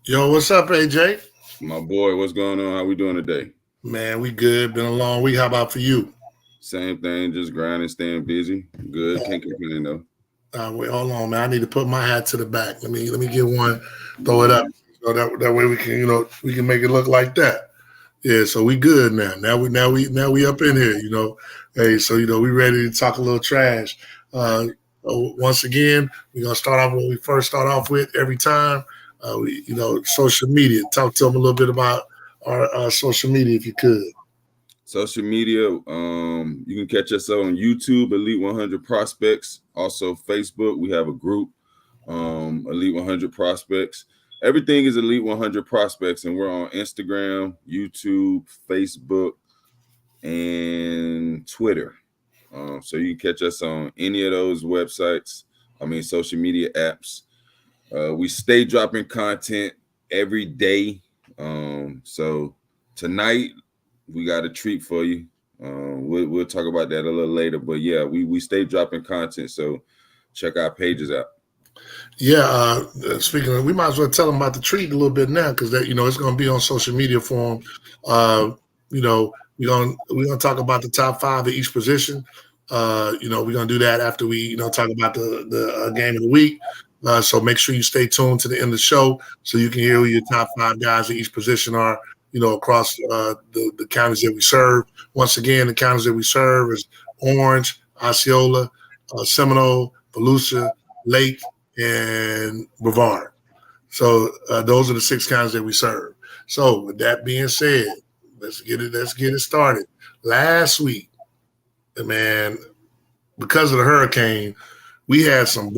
Yo, what's up, AJ? My boy, what's going on? How we doing today? Man, we good. Been a long week. How about for you? Same thing, just grinding, staying busy. Good, can't complain though. Wait, hold on, man. I need to put my hat to the back. Let me get one. Throw it up. So that way we can we can make it look like that. Yeah. So we good now. Now we up in here. Hey, so we ready to talk a little trash. Once again, we're gonna start off what we first start off with every time. Social media. Talk to them a little bit about our social media if you could. Social media, you can catch us on YouTube, Elite 100 Prospects. Also Facebook, we have a group, Elite 100 Prospects. Everything is Elite 100 Prospects, and we're on Instagram, YouTube, Facebook, and Twitter. So you can catch us on any of those websites. Social media apps. We stay dropping content every day. So tonight we got a treat for you. We'll talk about that a little later. But yeah, we stay dropping content. So check our pages out. Yeah, speaking of, we might as well tell them about the treat a little bit now because that it's going to be on social media for them. We're gonna talk about the top five of each position. We're gonna do that after we talk about the game of the week. So make sure you stay tuned to the end of the show so you can hear who your top five guys at each position are. Across the counties that we serve. Once again, the counties that we serve is Orange, Osceola, Seminole, Volusia, Lake, and Brevard. So those are the six counties that we serve. So with that being said, let's get it started. Last week, man, because of the hurricane, we had stuff.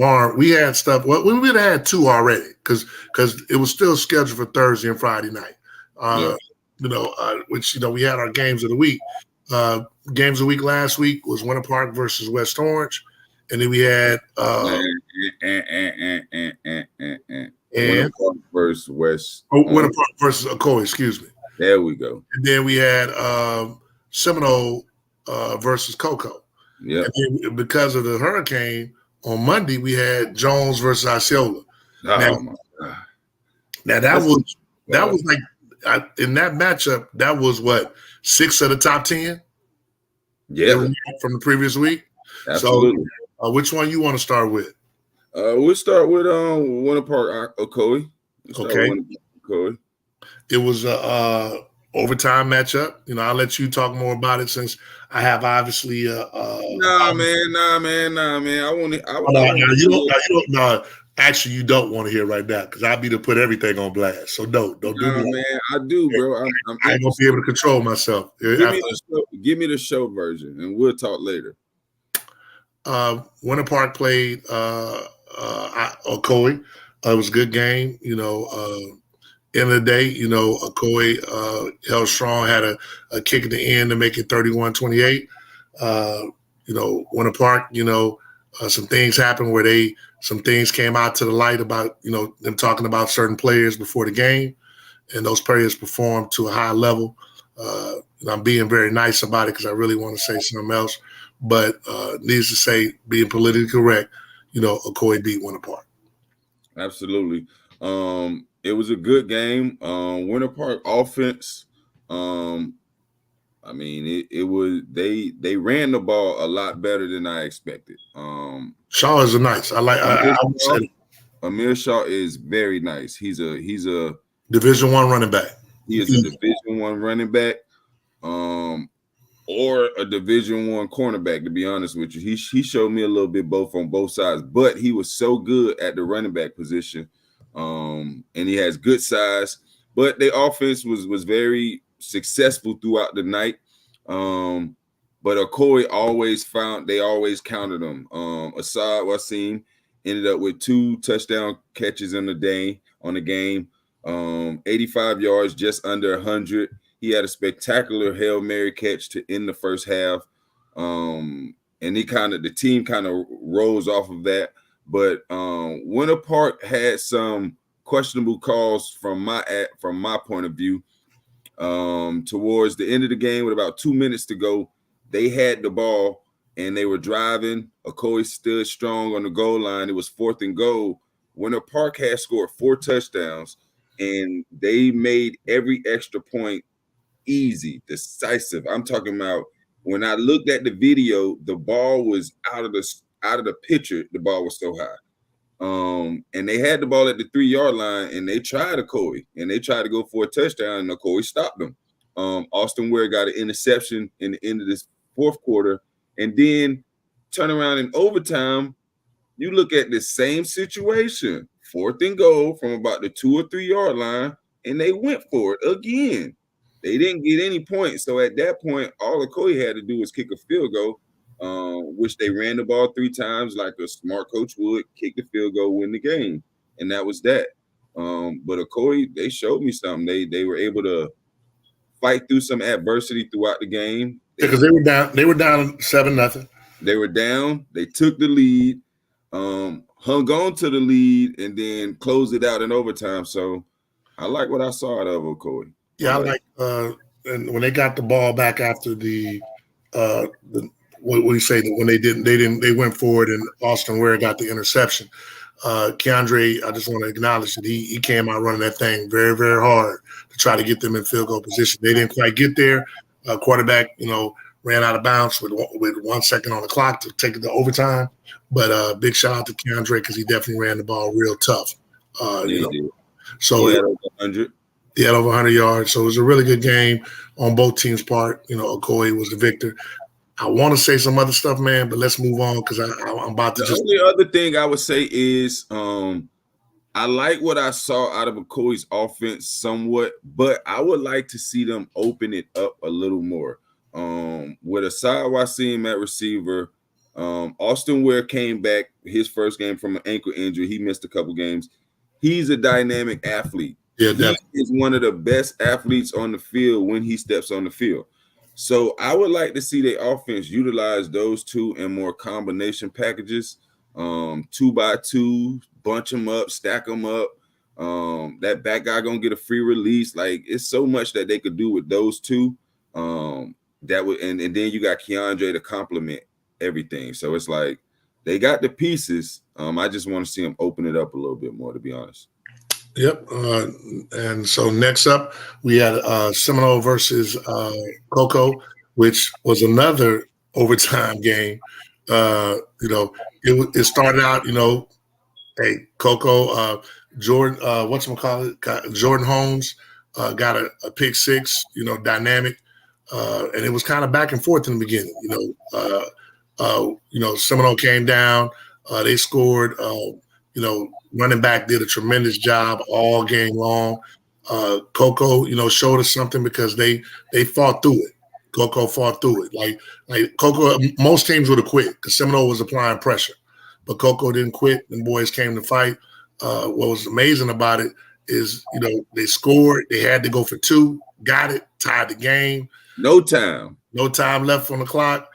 Well, we would have had two already because it was still scheduled for Thursday and Friday night. Yeah. Which we had our games of the week. Games of the week last week was Winter Park versus West Orange, and then we had Winter Park versus West. Winter Park versus OCOEE. Excuse me. There we go. And then we had Seminole versus Cocoa. Yeah. And then because of the hurricane, on Monday we had Jones versus Osceola. Oh my God. Now that was like in that matchup, that was what, 6 of the top 10? Yeah. From the previous week. Absolutely. So which one you want to start with? We'll start with Winter Park OCOEE. Okay. OCOEE. It was a overtime matchup. I'll let you talk more about it since I have obviously. Nah, man. I want No, actually, you don't want to hear right now because I'll be to put everything on blast. So don't do that. Man, I do, bro. I ain't gonna be able to control myself. Give me the show version, and we'll talk later. Winter Park played Ocoee. It was a good game. End of the day, Ocoee held strong, had a kick at the end to make it 31-28. Winter Park, some things happened where some things came out to the light about, them talking about certain players before the game, and those players performed to a high level. I'm being very nice about it because I really want to say something else. But needless to say, being politically correct, Ocoee beat Winter Park. Absolutely. It was a good game. Winter Park offense. It was they ran the ball a lot better than I expected. Shaw is nice. I would say Amir Shaw is very nice. He's a Division I running back. He is a Division I running back, or a Division I cornerback. To be honest with you, he showed me a little bit both on both sides, but he was so good at the running back position, and he has good size. But the offense was very successful throughout the night. But Ocoee always counted them. Assad Wasim ended up with 2 touchdown catches on the game. 85 yards, just under 100. He had a spectacular Hail Mary catch to end the first half. And the team kind of rose off of that. But Winter Park had some questionable calls from my point of view. Towards the end of the game, with about 2 minutes to go, they had the ball and they were driving. Ocoee stood strong on the goal line. It was 4th and goal. Winter Park had scored 4 touchdowns. and they made every extra point easy, decisive. I'm talking about when I looked at the video, the ball was out of the picture. The ball was so high. And they had the ball at the 3-yard line, and they tried OCOEE, and they tried to go for a touchdown, and OCOEE stopped them. Austin Ware got an interception in the end of this fourth quarter, and then turn around in overtime. You look at the same situation, 4th and goal from about the 2 or 3-yard line, and they went for it again. They didn't get any points. So at that point, all OCOEE had to do was kick a field goal, which they ran the ball 3 times like a smart coach would, kick the field goal, win the game. And that was that. But OCOEE, they showed me something. They were able to fight through some adversity throughout the game. Because they were down 7-0. They were down. They took the lead, hung on to the lead, and then closed it out in overtime. So I like what I saw out of OCOEE. Yeah, I like and when they got the ball back after the what do you say, when they went forward and Austin Ware got the interception. Keandre, I just want to acknowledge that he came out running that thing very, very hard to try to get them in field goal position. They didn't quite get there. Quarterback, ran out of bounds with 1 second on the clock to take it to overtime. But big shout out to Keandre because he definitely ran the ball real tough. So he had over 100. He had over 100 yards. So it was a really good game on both teams' part. OCOEE was the victor. I want to say some other stuff, man, but let's move on because I'm about to The only other thing I would say is I like what I saw out of OCOEE's offense somewhat, but I would like to see them open it up a little more. With Asad Wasim at receiver, Austin Ware came back his first game from an ankle injury. He missed a couple games. He's a dynamic athlete. Yeah, he is one of the best athletes on the field when he steps on the field. So I would like to see the offense utilize those two in more combination packages, 2x2, bunch them up, stack them up. That back guy gonna get a free release. Like it's so much that they could do with those two. That would and then you got Keandre to complement everything. So it's like they got the pieces. I just want to see them open it up a little bit more, to be honest. Yep. And so next up, we had Seminole versus Cocoa, which was another overtime game. It started out, hey, Cocoa, Jordan, Jordan Holmes got a pick six, dynamic. And it was kind of back and forth in the beginning. Seminole came down, they scored, running back did a tremendous job all game long. Cocoa, showed us something because they fought through it. Cocoa fought through it. Like Cocoa, most teams would have quit because Seminole was applying pressure, but Cocoa didn't quit. And boys came to fight. What was amazing about it is, they scored. They had to go for 2, got it, tied the game. No time left on the clock.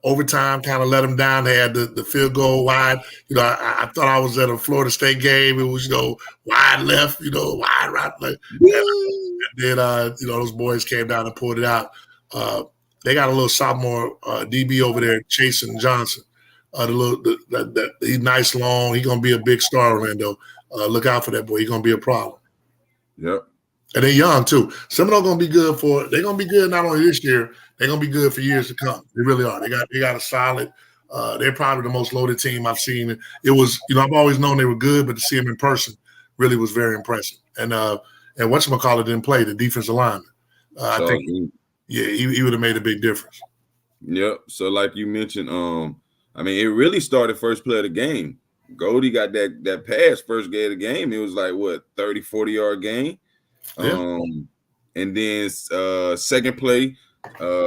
Overtime kind of let them down. They had the field goal wide. I thought I was at a Florida State game. It was, wide left, wide right. Then, those boys came down and pulled it out. They got a little sophomore DB over there, Chasen Johnson. He's nice, long. He's going to be a big star, Orlando. Look out for that boy. He's going to be a problem. Yep. And they're young, too. Seminole going to be good they're going to be good not only this year, they're going to be good for years to come. They really are. They got a solid, they're probably the most loaded team I've seen. It was, I've always known they were good, but to see them in person really was very impressive. And whatchamacallit didn't play, the defensive lineman. I think, he would have made a big difference. Yep. So like you mentioned, it really started first play of the game. Goldie got that pass first game of the game. It was like, 30, 40-yard game. Yeah. And then second play,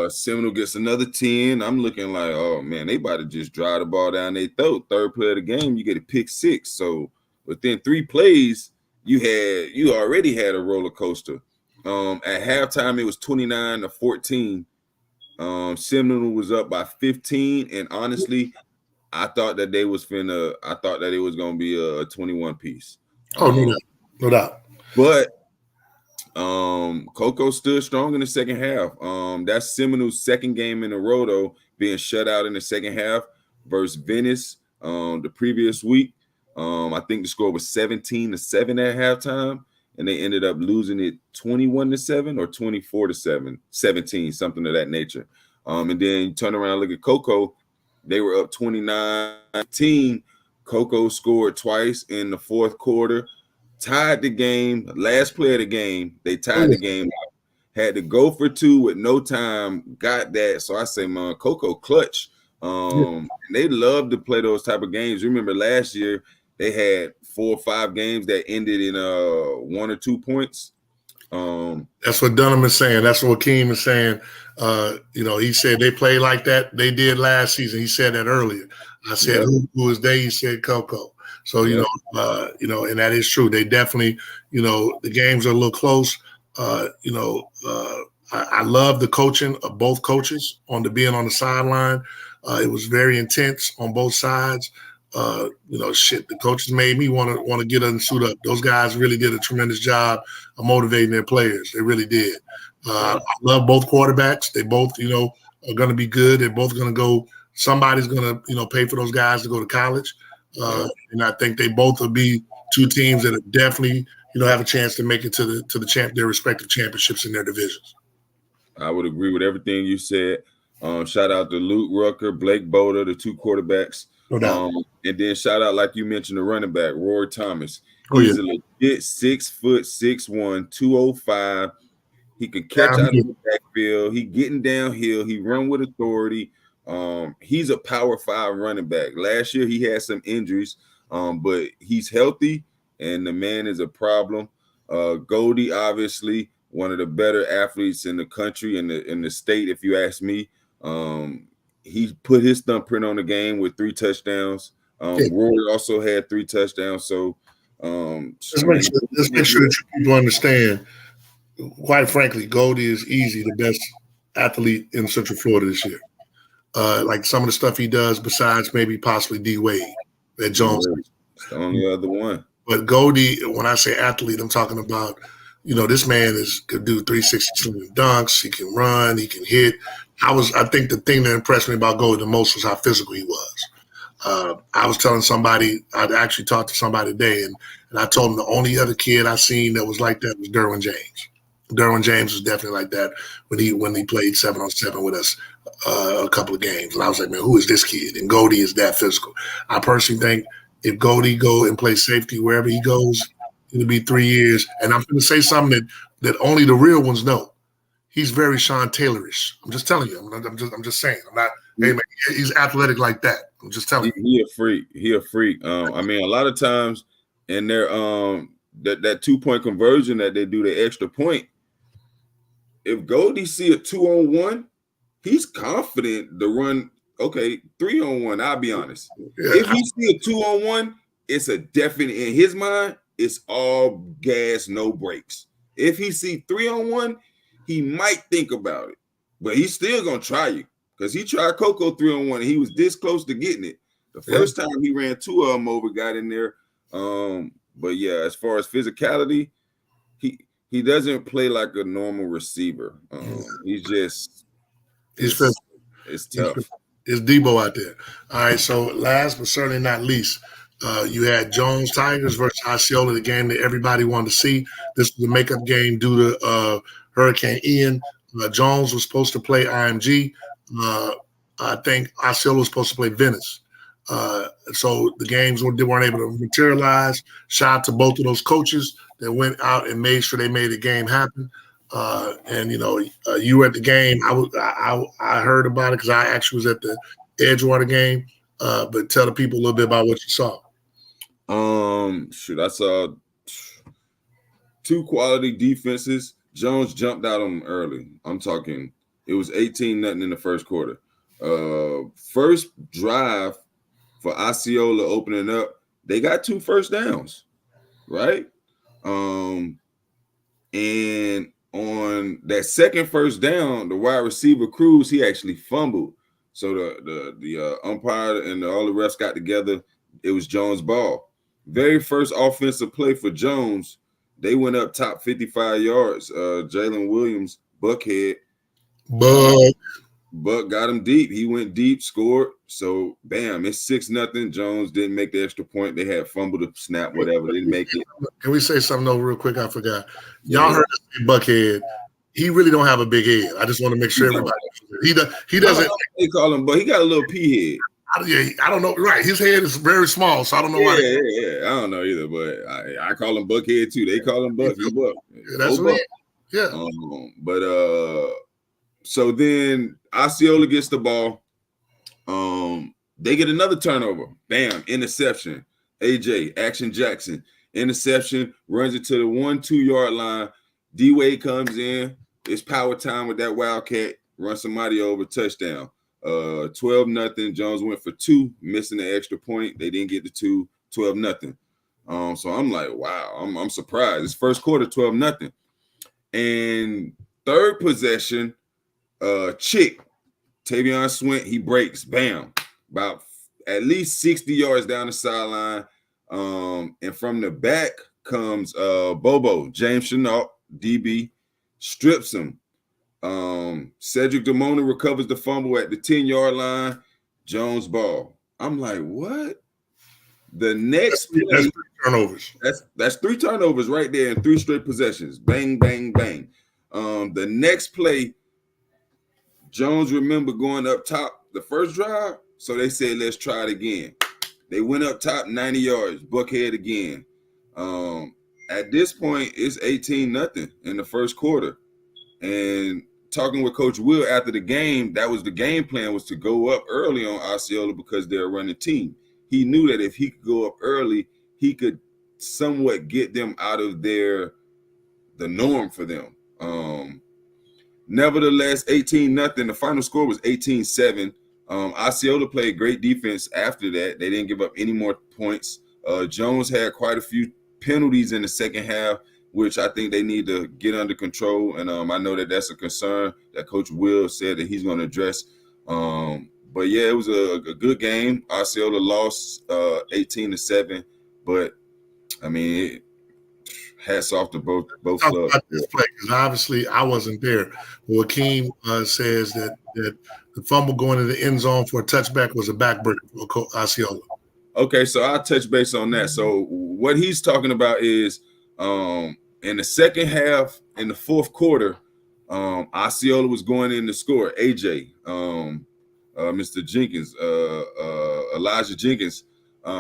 Seminole gets another 10. I'm looking like, oh man, they about to just drive the ball down their throat. Third play of the game, you get a pick 6. So within 3 plays, you already had a roller coaster. At halftime, it was 29-14. Seminole was up by 15, and honestly, I thought that it was going to be a 21 piece. Oh, no doubt. But Cocoa stood strong in the second half. That's Seminole's second game in a row, though, being shut out in the second half versus Venice the previous week. I think the score was 17-7 at halftime. and they ended up losing it 21-7 or 24-7, 17, something of that nature. And then you turn around and look at Cocoa. They were up 29-18. Cocoa scored twice in the fourth quarter, tied the game. Last play of the game, they tied the game. Had to go for 2 with no time. Got that. So I say, man, Cocoa clutch. And they love to play those type of games. Remember last year they had 4 or 5 games that ended in 1 or 2 points. That's what Dunham is saying. That's what Keem is saying. He said they play like that. They did last season. He said that earlier. I said, who is they? He said Cocoa. So, and that is true. They definitely, the games are a little close. I love the coaching of both coaches being on the sideline. It was very intense on both sides. The coaches made me want to get up and suit up. Those guys really did a tremendous job of motivating their players. They really did. I love both quarterbacks. They both, are going to be good. They're both going to go. Somebody's going to, pay for those guys to go to college. And I think they both will be 2 teams that are definitely, have a chance to make it to their respective championships in their divisions. I would agree with everything you said. Shout out to Luke Rucker, Blake Boda, the 2 quarterbacks. No doubt. And then shout out, like you mentioned, the running back, Roy Thomas. He's a legit 6'6", 205. He can catch out of the backfield. He getting downhill. He run with authority. He's a power 5 running back. Last year he had some injuries, but he's healthy, and the man is a problem. Goldie, obviously, one of the better athletes in the country, in the state, if you ask me. He put his thumbprint on the game with 3 touchdowns. Roy also had 3 touchdowns. So let's make sure that people understand. Quite frankly, Goldie is easy the best athlete in Central Florida this year. Like some of the stuff he does, besides maybe possibly D Wade at Jones. It's the only other one. But Goldie, when I say athlete, I'm talking about, this man could do 360 dunks. He can run. He can hit. I think the thing that impressed me about Goldie the most was how physical he was. I was telling somebody, I'd actually talked to somebody today, and I told him the only other kid I seen that was like that was Derwin James. Derwin James was definitely like that when he played 7-on-7 with us a couple of games. And I was like, man, who is this kid? And Goldie is that physical. I personally think if Goldie go and play safety wherever he goes, it'll be 3 years. And I'm going to say something that only the real ones know. He's very Sean Taylorish. I'm just telling you. I'm just saying. I'm not. Hey man, he's athletic like that. I'm just telling you. He a freak. He a freak. I mean, a lot of times in their that 2-point conversion that they do, the extra point. If Goldie see a 2-on-1, he's confident to run. Okay, 3-on-1. I'll be honest. Yeah. If he see a 2-on-1, it's a definite. In his mind, it's all gas, no brakes. If he see 3-on-1, he might think about it, but he's still gonna try you because he tried Coco 3-on-1 and he was this close to getting it. The first time he ran 2 of them over, got in there. But yeah, as far as physicality, he doesn't play like a normal receiver. It's tough. It's Debo out there. All right, so last but certainly not least, you had Jones Tigers versus Osceola, the game that everybody wanted to see. This was a makeup game due to Hurricane Ian. Jones was supposed to play IMG. I think Osceola was supposed to play Venice. So the games weren't able to materialize. Shout out to both of those coaches that went out and made sure they made the game happen. You were at the game. I heard about it because I actually was at the Edgewater game. But tell the people a little bit about what you saw. I saw 2 quality defenses. Jones jumped out on them early. I'm talking, it was 18-0 in the first quarter. First drive for Osceola opening up, they got 2 first downs, right? And on that second first down, the wide receiver Cruz, he actually fumbled. So the umpire and all the refs got together. It was Jones' ball. Very first offensive play for Jones, they went up top 55 yards. Jalen Williams, Buckhead. Buck got him deep. He went deep, scored. So, bam, it's 6-0. Jones didn't make the extra point. They had fumbled the snap, whatever. They didn't make it. Can we say something though real quick? I forgot. Y'all heard Buckhead. He really don't have a big head. I just want to make sure everybody. He doesn't. They call him, but he got a little pea head. I don't know. Right, his head is very small, so I don't know why. Yeah. I don't know either, but I call him Buckhead too. They call him Buck. He Buck. Yeah, that's right. Yeah. So then Osceola gets the ball. They get another turnover. Bam, interception. AJ, Action Jackson, interception, runs it to the 1-2 yard line. D-Wade comes in. It's power time with that Wildcat. Run somebody over, touchdown. 12-0. Jones went for 2, missing the extra point. They didn't get the 2, 12-0. So I'm like, wow, I'm surprised. It's first quarter, 12-0. And third possession, Chick, Tavion Swint, he breaks, bam, about at least 60 yards down the sideline. And from the back comes Bobo, James Chenault, DB, strips him. Cedric Demona recovers the fumble at the 10-yard line. Jones ball. I'm like, what? The next play, that's 3 turnovers. That's 3 turnovers right there in 3 straight possessions. Bang, bang, bang. The next play, Jones remember going up top the first drive, so they said, let's try it again. They went up top 90 yards, Buckhead again. At this point, it's 18-0 in the first quarter. And talking with Coach Will after the game, that was the game plan, was to go up early on Osceola because they're a running team. He knew that if he could go up early, he could somewhat get them out of the norm for them. Nevertheless, 18-0. The final score was 18-7. Osceola played great defense after that. They didn't give up any more points. Jones had quite a few penalties in the second half, which I think they need to get under control. And I know that that's a concern that Coach Will said that he's going to address. But yeah, it was a good game. Osceola lost 18-7, but I mean, hats off to both Talk clubs. about this play, because obviously I wasn't there. Joaquin says that the fumble going to the end zone for a touchback was a backbreaker for Osceola. Okay, so I'll touch base on that. So what he's talking about is in the second half, in the fourth quarter, Osceola was going in to score. AJ, Mr. Jenkins, Elijah Jenkins,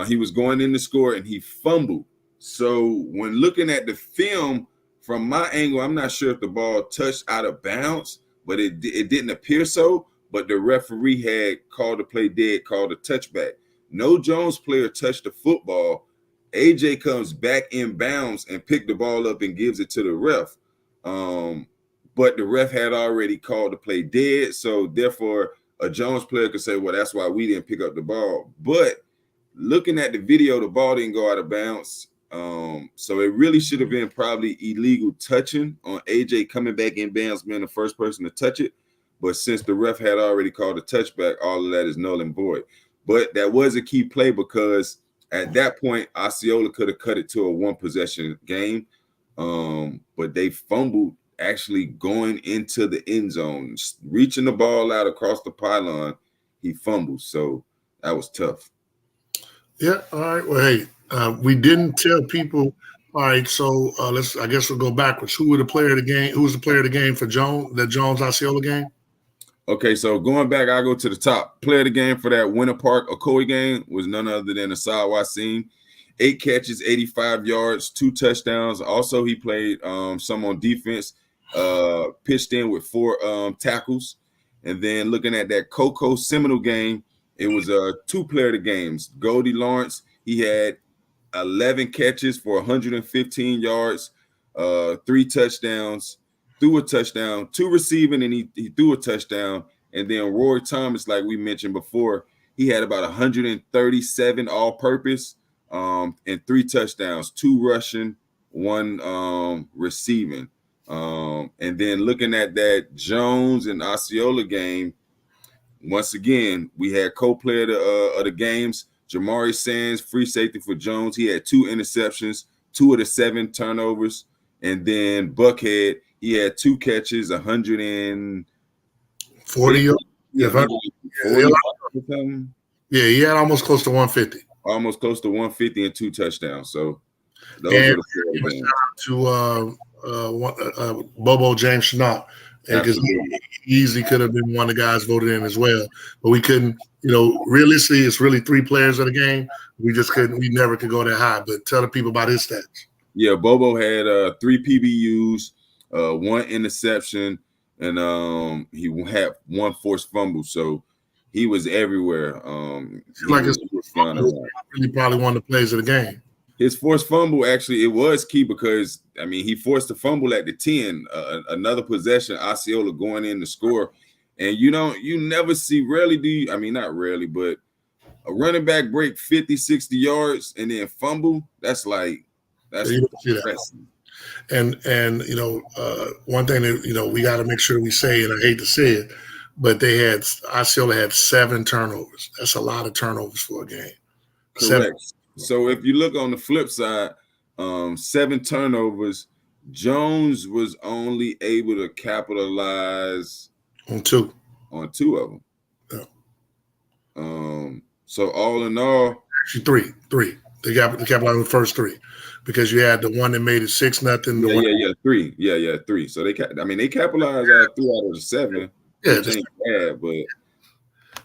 he was going in to score and he fumbled. So when looking at the film from my angle, I'm not sure if the ball touched out of bounds, but it didn't appear so. But the referee had called the play dead, called a touchback. No Jones player touched the football. AJ comes back in bounds and picked the ball up and gives it to the ref. But the ref had already called the play dead. So therefore, a Jones player could say, well, that's why we didn't pick up the ball. But looking at the video, the ball didn't go out of bounds. So it really should have been probably illegal touching on AJ coming back in bounds, being the first person to touch it. But since the ref had already called a touchback, all of that is null and void. But that was a key play because at that point, Osceola could have cut it to a 1-possession game. But they fumbled actually going into the end zone, reaching the ball out across the pylon. He fumbled. So that was tough. Yeah. All right. Well, hey, we didn't tell people. All right. So I guess we'll go backwards. Who was the player of the game? Who was the player of the game for the Jones Osceola game? Okay, so going back, I go to the top. Player of the game for that Winter Park OCOEE game was none other than Asad Wasim. 8 catches, 85 yards, 2 touchdowns. Also, he played some on defense, pitched in with 4 tackles. And then looking at that Cocoa Seminole game, it was 2 player of the games. Goldie Lawrence, he had 11 catches for 115 yards, 3 touchdowns. Threw a touchdown, 2 receiving, and he threw a touchdown. And then Roy Thomas, like we mentioned before, he had about 137 all-purpose and 3 touchdowns, 2 rushing, 1 receiving. And then looking at that Jones and Osceola game, once again, we had co-player of the games, Jamari Sands, free safety for Jones. He had 2 interceptions, 2 of the 7 turnovers. And then Buckhead, he had 2 catches, 140 yards. Yeah, maybe 40 or something. Yeah, he had almost close to 150. Almost close to 150 and 2 touchdowns. So those were the four games. To Bobo James Chenault, because he easily could have been one of the guys voted in as well, but we couldn't. Realistically, it's really 3 players of the game. We just couldn't. We never could go that high. But tell the people about his stats. Yeah, Bobo had 3 PBUs, 1 interception, and he had 1 forced fumble. So he was everywhere. Really probably one of the plays of the game. His forced fumble, actually, it was key because, he forced a fumble at the 10, another possession, Osceola going in to score. And not rarely, but a running back break 50, 60 yards and then fumble, that's impressive. And one thing that, we got to make sure we say, and I hate to say it, but Osceola had 7 turnovers. That's a lot of turnovers for a game. Correct. 7. So if you look on the flip side, 7 turnovers, Jones was only able to capitalize on 2 of them. Yeah. So all in all, actually 3. They capitalized on the first 3 because you had the one that made it 6-0. 3. Yeah, 3. So they capitalized 3 out of the 7. Yeah, which ain't bad, but.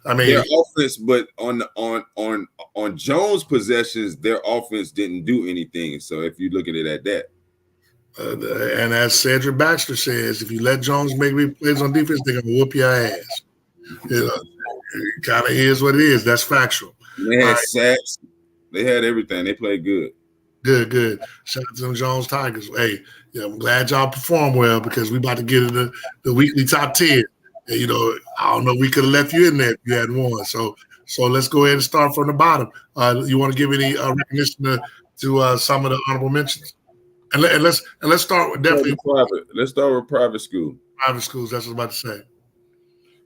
Their offense, but on Jones' possessions, their offense didn't do anything. So if you look at it at that, and as Cedric Baxter says, if you let Jones make big plays on defense, they're gonna whoop your ass. It kind of is what it is. That's factual. They had sacks. They had everything. They played good. Good. Shout out to them Jones Tigers. Hey, I'm glad y'all performed well because we about to get into the weekly top 10. And, I don't know. We could have left you in there if you had won. So let's go ahead and start from the bottom. You want to give any recognition to some of the honorable mentions? And let's start with definitely private. Let's start with private school. Private schools. That's what I was about to say.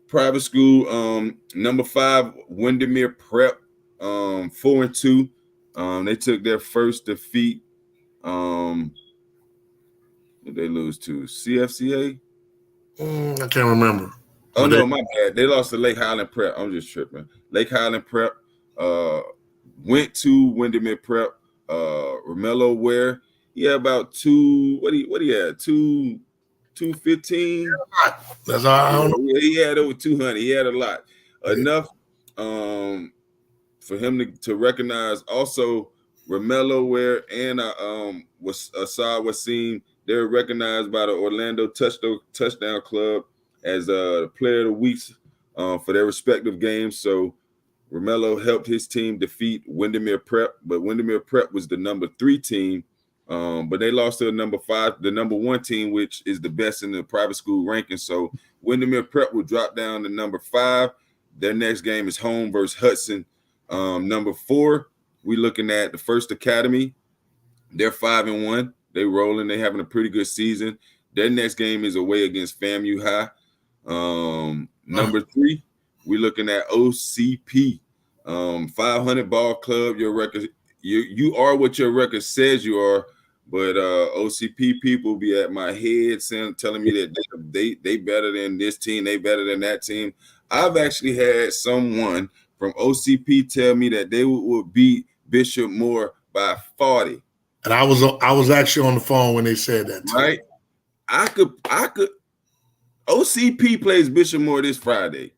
Private school. Number 5, Windermere Prep. 4-2. They took their first defeat. Did they lose to CFCA? I can't remember. Oh, no, my bad. They lost to Lake Highland Prep. I'm just tripping. Lake Highland Prep went to Windermere Prep. Romello Ware, he had about 215. That's all I don't know. He had over 200. He had a lot. Enough for him to recognize also Romello Ware and Asad Wasim. They're recognized by the Orlando Touchdown Club as Player of the Week for their respective games. So Romello helped his team defeat Windermere Prep, but Windermere Prep was the number 3 team. But they lost to the number 1 team, which is the best in the private school ranking. So Windermere Prep will drop down to number 5. Their next game is home versus Hudson. Number 4, we're looking at the First Academy. They're 5-1. They rolling. They having a pretty good season. Their next game is away against FAMU High. Number 3, we're looking at OCP. 500 ball club. Your record, you are what your record says you are, but OCP people be at my head telling me that they better than this team, they better than that team. I've actually had someone from OCP tell me that they would beat Bishop Moore by 40. And I was actually on the phone when they said that too. Right? I could OCP plays Bishop Moore this Friday.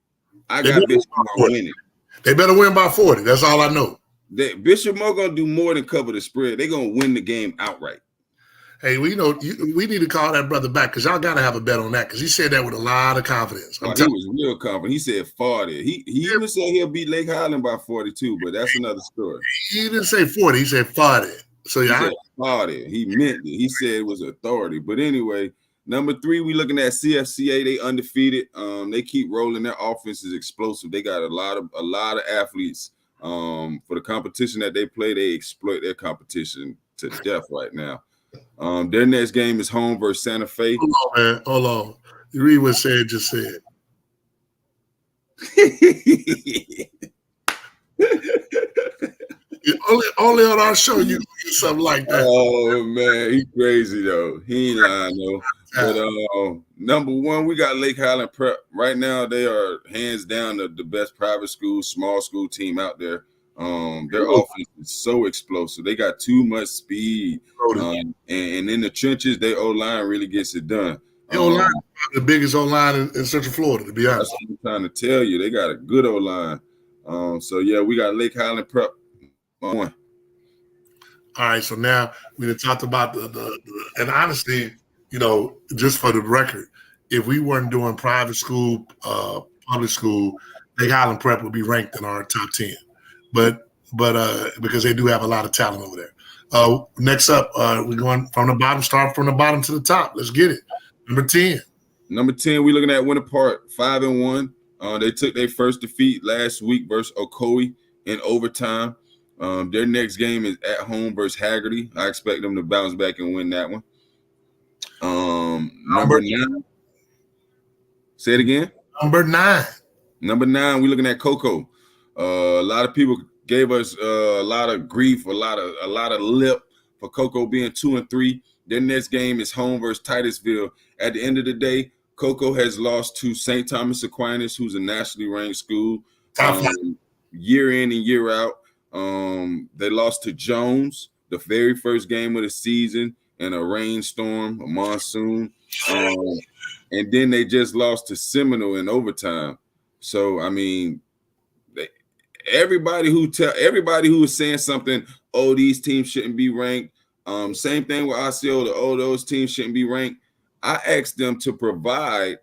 I got Bishop Moore winning. They better win by 40. That's all I know. Bishop Moore gonna do more than cover the spread. They're gonna win the game outright. Hey, we need to call that brother back because y'all gotta have a bet on that because he said that with a lot of confidence. He was real confident. He said 40. He even said he'll beat Lake Highland by 42, but that's another story. He didn't say 40. He said 40. So he said 40. He meant it. He said it was authority. But anyway, number 3, we looking at CFCA. They undefeated. They keep rolling. Their offense is explosive. They got a lot of athletes. For the competition that they play, they exploit their competition to death right now. Their next game is home versus Santa Fe. Hold on, man. Hold on. You read what Sid just said. Only on our show you do something like that. Oh man, he crazy though. He ain't lying though. But number one, we got Lake Highland Prep. Right now, they are hands down the best private school, small school team out there. Their offense is so explosive. They got too much speed. And in the trenches, their O-line really gets it done. The O-line is the biggest O-line in Central Florida, to be honest. That's what I'm trying to tell you. They got a good O-line. So yeah, we got Lake Highland Prep on. All right, so now we talked about the and honestly, just for the record, if we weren't doing private school, public school, Lake Highland Prep would be ranked in our top 10. But because they do have a lot of talent over there. Next up, we're going from the bottom, start from the bottom to the top. Let's get it. Number 10. Number 10, we're looking at Winter Park, 5-1. They took their first defeat last week versus OCOEE in overtime. Their next game is at home versus Haggerty. I expect them to bounce back and win that one. Number 9. Say it again. Number 9. Number 9, we're looking at Cocoa. A lot of people gave us a lot of grief, a lot of lip for Cocoa being 2-3. Their next game is home versus Titusville. At the end of the day, Cocoa has lost to St. Thomas Aquinas, who's a nationally ranked school, year in and year out. They lost to Jones, the very first game of the season, in a rainstorm, a monsoon. And then they just lost to Seminole in overtime. So, I mean, everybody who is saying something, oh, these teams shouldn't be ranked. Same thing with Osceola, oh, those teams shouldn't be ranked. I asked them to provide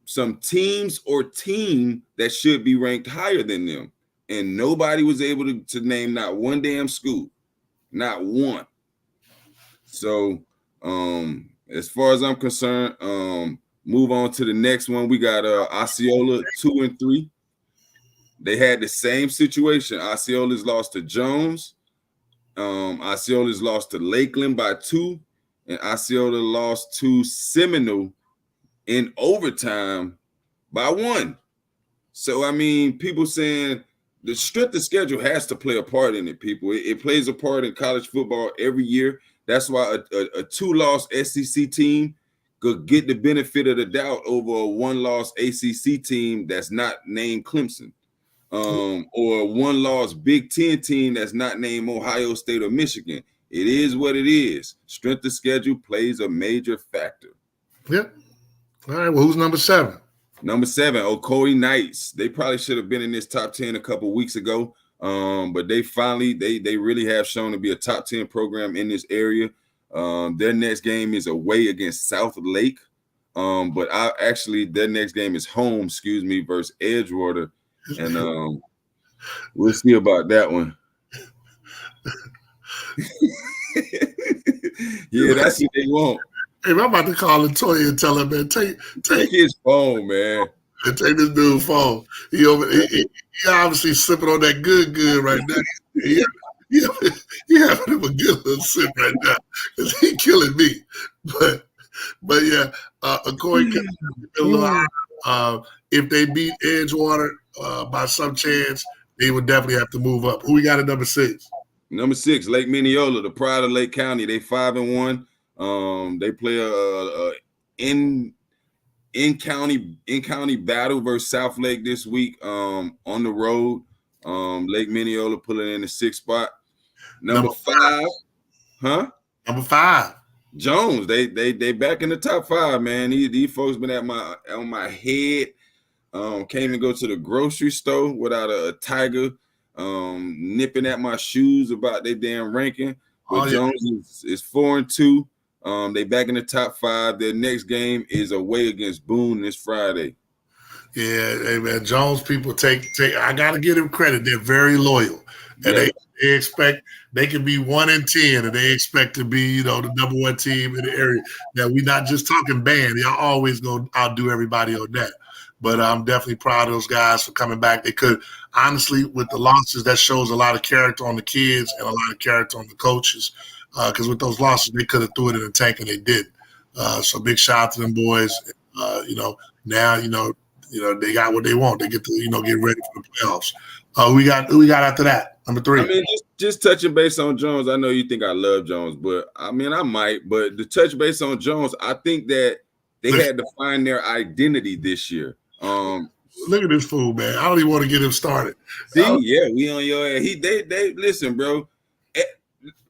some teams or team that should be ranked higher than them. And nobody was able to name not one damn school, not one. So as far as I'm concerned, move on to the next one. We got Osceola 2-3. They had the same situation. Osceola's lost to Jones. Osceola's lost to Lakeland by 2. And Osceola lost to Seminole in overtime by 1. So, I mean, people saying the strength of schedule has to play a part in it, people. It plays a part in college football every year. That's why a 2-loss SEC team could get the benefit of the doubt over a 1-loss ACC team that's not named Clemson. Or a 1-loss Big Ten team that's not named Ohio State or Michigan. It is what it is. Strength of schedule plays a major factor. Yep. All right. Well, who's number 7? Number 7, OCOEE Knights. They probably should have been in this top 10 a couple weeks ago. But they really have shown to be a top 10 program in this area. Their next game is away against Southlake. But their next game is home, versus Edgewater. And we'll see about that one. Yeah, that's what they want. Hey, I'm about to call Latoya and tell him, man, take his phone, man. And take this dude's phone. He obviously sipping on that good right now. He having him a good little sip right now because he killing me. But yeah, according to if they beat Edgewater by some chance, they would definitely have to move up. Who we got at number 6? Number 6, Lake Minneola, the pride of Lake County. They 5-1. They play a in-county battle versus Southlake this week on the road. Lake Minneola pulling in the 6th spot. Number 5, huh? Number 5, Jones. They back in the top 5, man. These folks been on my head. Can't even go to the grocery store without a tiger nipping at my shoes about their damn ranking. But Jones is 4-2. They back in the top 5. Their next game is away against Boone this Friday. Yeah, hey man, Jones people take. I gotta give them credit. They're very loyal, and they expect they can be 1-10, and they expect to be the number 1 team in the area. Now we're not just talking band. Y'all always gonna outdo everybody on that. But I'm definitely proud of those guys for coming back. They could, honestly, with the losses, that shows a lot of character on the kids and a lot of character on the coaches. Because with those losses, they could have threw it in the tank, and they did. So big shout out to them boys. Now they got what they want. They get to get ready for the playoffs. Who we got after that? Number 3. I mean, just touching base on Jones. I know you think I love Jones, but I mean I might. But the touch base on Jones, I think that they had to find their identity this year. Look at this fool, man. I don't even want to get him started. See, yeah, we on your ass. They listen, bro.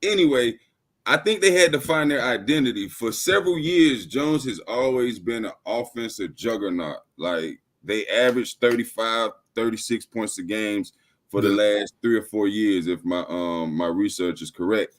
Anyway, I think they had to find their identity. For several years, Jones has always been an offensive juggernaut. Like they averaged 35, 36 points a game for the last 3 or 4 years, if my research is correct.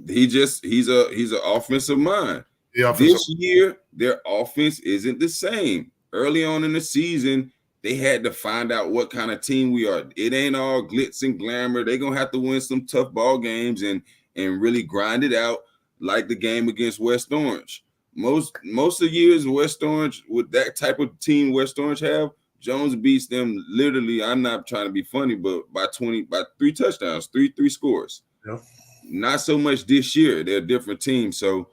He's an offensive mind. This year, their offense isn't the same. Early on in the season, they had to find out what kind of team we are. It ain't all glitz and glamour. They're gonna have to win some tough ball games and really grind it out, like the game against West Orange. Most of the years, West Orange, with that type of team West Orange have, Jones beats them literally. I'm not trying to be funny, but by 3 touchdowns, three scores. Yeah. Not so much this year. They're a different team, so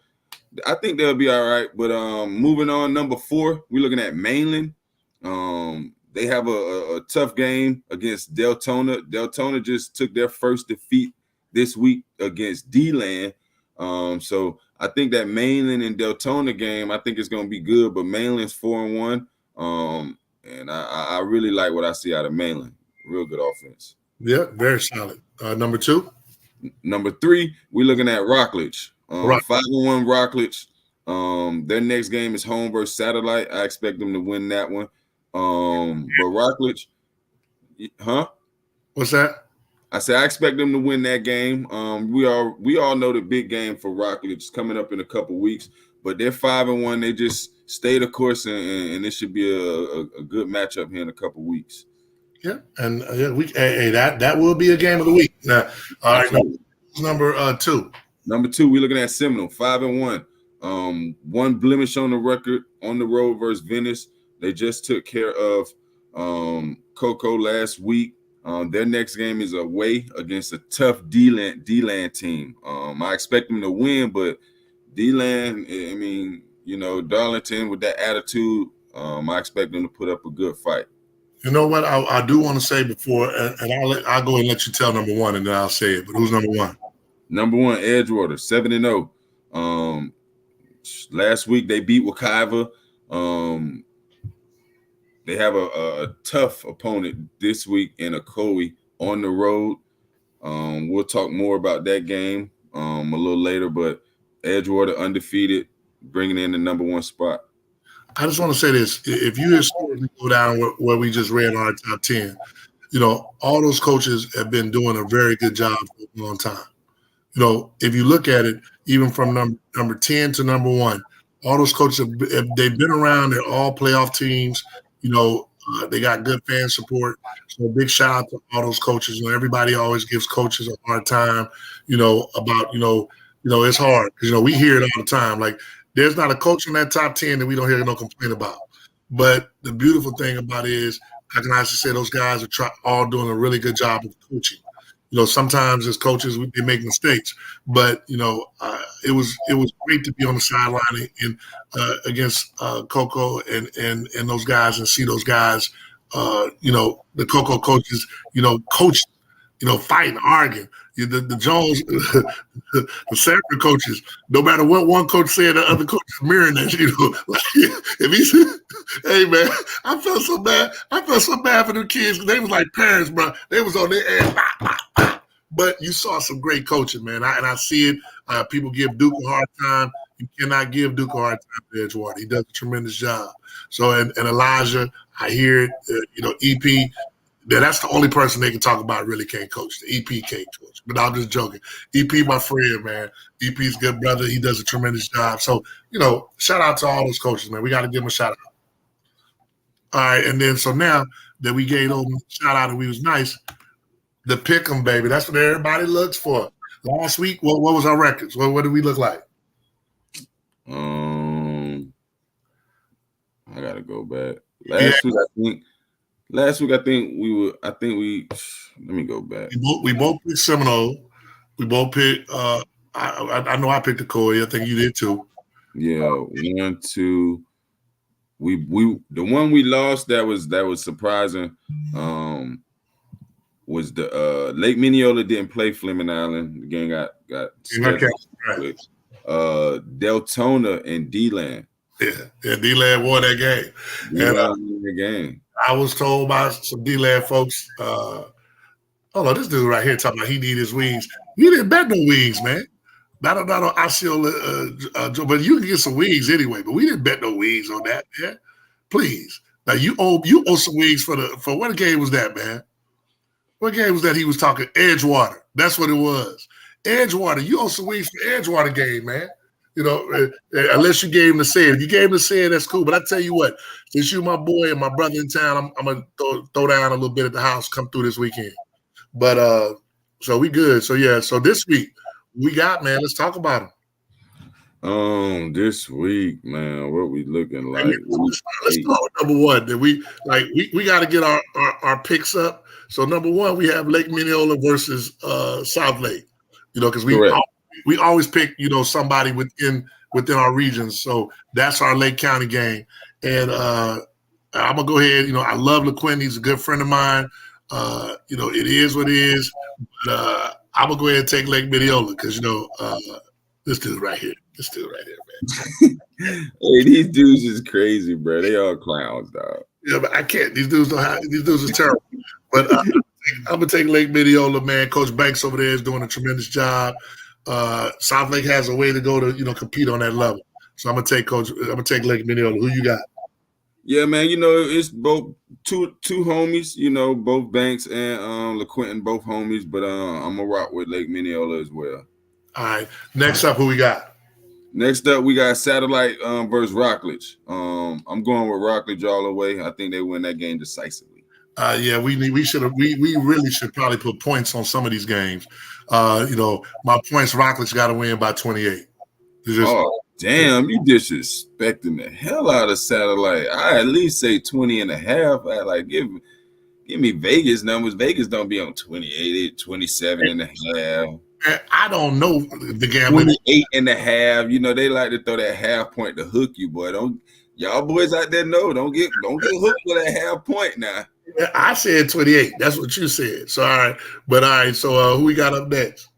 I think they'll be all right. But moving on, number 4, we're looking at Mainland. They have a tough game against Deltona. Deltona just took their first defeat this week against D-Land. So I think that Mainland and Deltona game, I think it's going to be good. But Mainland's 4-1. And I really like what I see out of Mainland. Real good offense. Yeah, very solid. Number 2? Number 3, we're looking at Rockledge. 5-1 Rockledge. Their next game is home versus Satellite. I expect them to win that one. But Rockledge, What's that? I said I expect them to win that game. We all know the big game for Rockledge is coming up in a couple weeks, but they're 5-1. They just stay the course, and it should be a good matchup here in a couple weeks. Yeah, and that will be a game of the week. Now, all right, number 2. Number 2, we're looking at Seminole, 5-1. One blemish on the record on the road versus Venice. They just took care of Coco last week. Their next game is away against a tough D-Land team. I expect them to win, but D-Land, I mean, Darlington with that attitude, I expect them to put up a good fight. You know what? I do want to say before, and I'll go and let you tell number 1, and then I'll say it. But who's number 1? Number 1, Edgewater, 7-0. Last week they beat Wekiva. They have a tough opponent this week in OCOEE on the road. We'll talk more about that game a little later, but Edgewater undefeated, bringing in the number 1 spot. I just want to say this. If you historically go down where we just read our top 10, all those coaches have been doing a very good job for a long time. If you look at it, even from number 10 to number 1, all those coaches, they've been around. They're all playoff teams. They got good fan support. So a big shout out to all those coaches. Everybody always gives coaches a hard time, about, it's hard because, we hear it all the time. Like, there's not a coach in that top 10 that we don't hear no complaint about. But the beautiful thing about it is, I can honestly say those guys are all doing a really good job of coaching. Sometimes as coaches, they make mistakes, but it was great to be on the sideline and against Coco and those guys and see those guys, the Coco coaches, coach, fighting, arguing. The Jones, the Sanford coaches, no matter what one coach said, the other coach is mirroring that. If he said, "Hey man, I felt so bad. I felt so bad for the kids. They was like parents, bro. They was on their ass." But you saw some great coaching, man. I see it. People give Duke a hard time. You cannot give Duke a hard time to Edgewater. He does a tremendous job. So, and Elijah, I hear it. EP. That's the only person they can talk about really can't coach. The EP can't coach. But I'm just joking. EP, my friend, man. EP's good brother. He does a tremendous job. So, shout out to all those coaches, man. We got to give them a shout out. All right, and then so now that we gave them a shout out and we was nice, the pick 'em, baby. That's what everybody looks for. Last week, what was our records? What did we look like? I gotta go back. Last week, I think we. Let me go back. We both picked Seminole. We both picked. I know I picked the OCOEE. I think you did too. Yeah, 1, 2. The one we lost that was surprising. was the Lake Minneola didn't play Fleming Island. The game got scheduled. Right. Deltona and D-Land. Yeah, D-Land won that game. D-Land won the game. I was told by some D-Land folks, oh no, this dude right here talking about he need his wings. You didn't bet no wings, man. Not on Osceola, but you can get some wings anyway. But we didn't bet no wings on that, man. Please. Now you owe some wings for what game was that, man? What game was that he was talking? Edgewater. That's what it was. Edgewater. You owe some wings for Edgewater game, man. You know, unless you gave him the sand. If you gave him the sand, that's cool. But I tell you what, since you my boy and my brother in town, I'm gonna throw down a little bit at the house. Come through this weekend. But so we good. So yeah. So this week we got, man. Let's talk about them. This week, man, what we looking like? Let's start with number one. That we got to get our picks up. So number one, we have Lake Minneola versus Southlake. You know, because we always pick, you know, somebody within our regions. So that's our Lake County game. And I'm gonna go ahead. You know, I love LaQuinn. He's a good friend of mine. You know, it is what it is. But I'm gonna go ahead and take Lake Minneola because you know this dude right here, man. Hey, these dudes is crazy, bro. They all clowns, dog. Yeah, but I can't. These dudes are terrible. But I'm gonna take Lake Minneola, man. Coach Banks over there is doing a tremendous job. Southlake has a way to go to, you know, compete on that level. So I'm gonna take Lake Minneola. Who you got? Yeah, man. You know, it's both two homies. You know, both Banks and LaQuinton, both homies. But I'm gonna rock with Lake Minneola as well. All right. Next up, who we got? Next up, we got Satellite versus Rockledge. I'm going with Rockledge all the way. I think they win that game decisively. Yeah, we really should probably put points on some of these games. You know, my points, Rockledge got to win by 28. Oh, damn, you disrespecting the hell out of Satellite. I at least say 20 and a half. I like give me Vegas numbers. Vegas don't be on 28, 27 and a half. I don't know the gambling. 28 and a half. You know, they like to throw that half point to hook you, boy. Y'all boys out there know, don't get hooked with that half point now. I said 28. That's what you said. So all right. So who we got up next?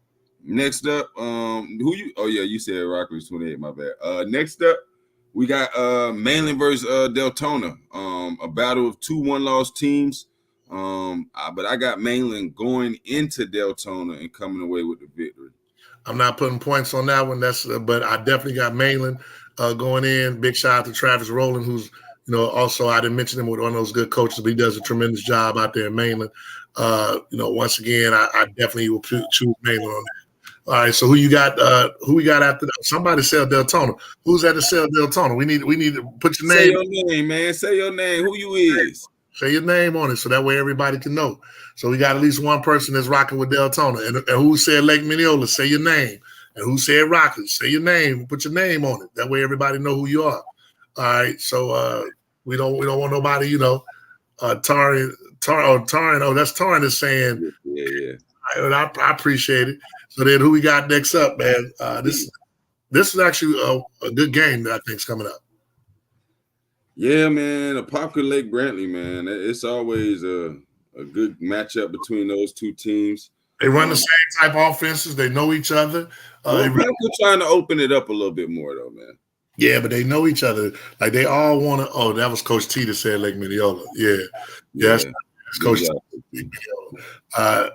Next up, you said Rockledge 28, my bad. Next up, we got Mainland versus Deltona. A battle of 2 one-loss teams. But I got Mainland going into Deltona and coming away with the victory. I'm not putting points on that one. But I definitely got Mainland going in. Big shout out to Travis Rowland, who's, you know, also I didn't mention him with one of those good coaches, but he does a tremendous job out there in Mainland. You know, once again, I definitely will choose Mainland on that. All right, so who you got? Who we got after that? Somebody sell Deltona. Who's at the sell Deltona? We need to put your name. Say your name, man. Say your name. Who you is? Say your name on it so that way everybody can know. So we got at least one person that's rocking with Deltona. And who said Lake Minneola, say your name. And who said Rockledge, say your name, put your name on it. That way everybody know who you are. All right. So we don't want nobody, you know, Tarin. Oh, that's Tarin is saying. Yeah. I appreciate it. So then who we got next up, man? This is actually a good game that I think is coming up. Yeah, man, APOPKA Lake Brantley, man. It's always a good matchup between those two teams. They run the same type of offenses. They know each other. They're trying to open it up a little bit more, though, man. Yeah, but they know each other. Like they all want to. Oh, that was Coach T that said Lake Minneola. Yeah. That's Coach T. And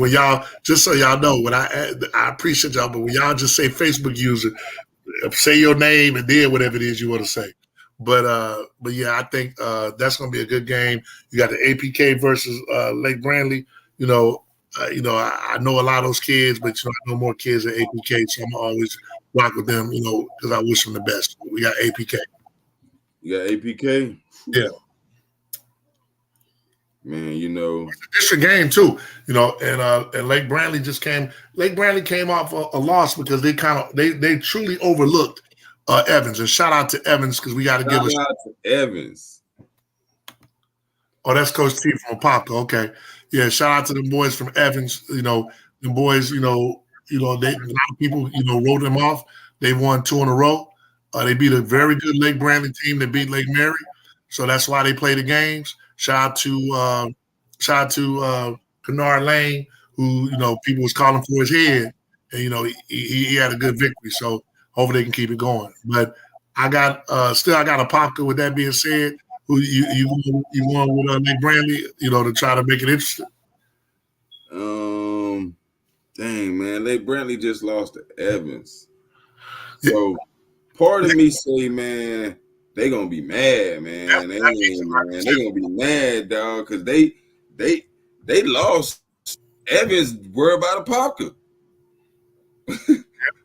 when y'all, just so y'all know, when I appreciate y'all, but when y'all just say Facebook user, say your name and then whatever it is you want to say. But yeah, I think that's going to be a good game. You got the APK versus Lake Brantley. You know, I know a lot of those kids, but you know, I know more kids at APK, so I'm always rock with them. You know, because I wish them the best. We got APK. You got APK? Yeah. Man, you know, it's a district game too. You know, and Lake Brantley just came. Lake Brantley came off a loss because they truly overlooked Evans. And shout out to Evans because we got to give a shout out to Evans. Oh, that's Coach T from APOPKA. Okay, yeah. Shout out to the boys from Evans. You know, the boys. You know, a lot of people wrote them off. They won 2 in a row. They beat a very good Lake Brantley team that beat Lake Mary. So that's why they play the games. Shout out to shout out to Kennard Lane, who people was calling for his head, and he had a good victory. So hopefully they can keep it going. But I got I got a APOPKA. With that being said, who you going with Nick Brantley, to try to make it interesting? Dang, man, Lake Brantley just lost to Evans. So part of me say, man, they gonna be mad, man. They gonna be mad, dog, because they lost. Evans worried about a APOPKA.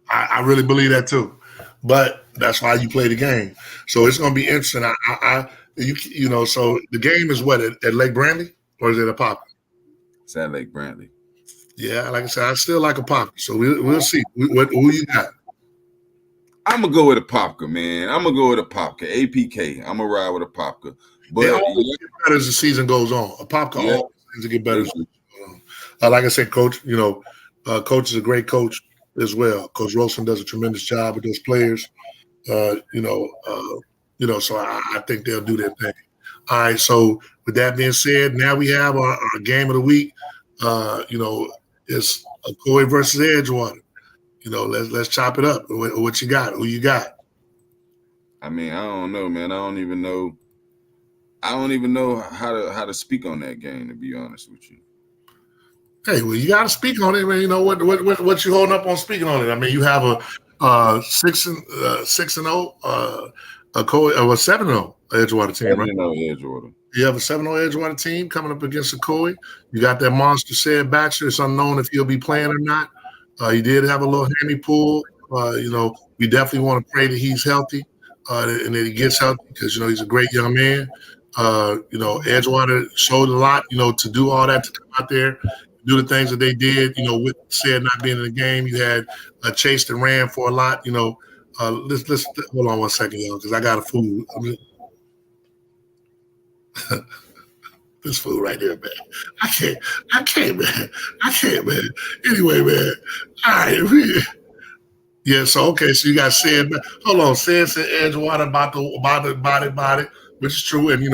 I really believe that too, but that's why you play the game. So it's gonna be interesting. So the game is what at Lake Brantley, or is it a APOPKA? It's at Lake Brantley. Yeah, like I said, I still like a APOPKA. So we'll see. Who you got? I'm gonna go with a APOPKA, man. I'm gonna go with a APOPKA. APK. I'm gonna ride with a APOPKA. But they always get better as the season goes on. A APOPKA always seems to get better. Like I said, Coach, Coach is a great coach as well. Coach Rolson does a tremendous job with those players. So I think they'll do their thing. All right. So with that being said, now we have our game of the week. It's OCOEE versus Edgewater. Let's chop it up. What you got? Who you got? I mean, I don't know, man. I don't even know how to speak on that game, to be honest with you. Hey, well, you got to speak on it, man. What you holding up on speaking on it? I mean, you have a 6-0 OCOEE, or a 7-0 Edgewater team, right? 7-0 Edgewater. You have a 7-0 Edgewater team coming up against OCOEE. You got that monster said Baxter. It's unknown if he'll be playing or not. He did have a little hammy pull. We definitely want to pray that he's healthy and that he gets healthy because, he's a great young man. Edgewater showed a lot, to do all that, to come out there, do the things that they did, with said not being in the game. You had chased and ran for a lot, let's hold on one second, y'all, because I got a food. This food right here, man. I can't, man. Anyway, man. All right. Yeah, so okay, so you got said, hold on, said Edgewater about the body, which is true. And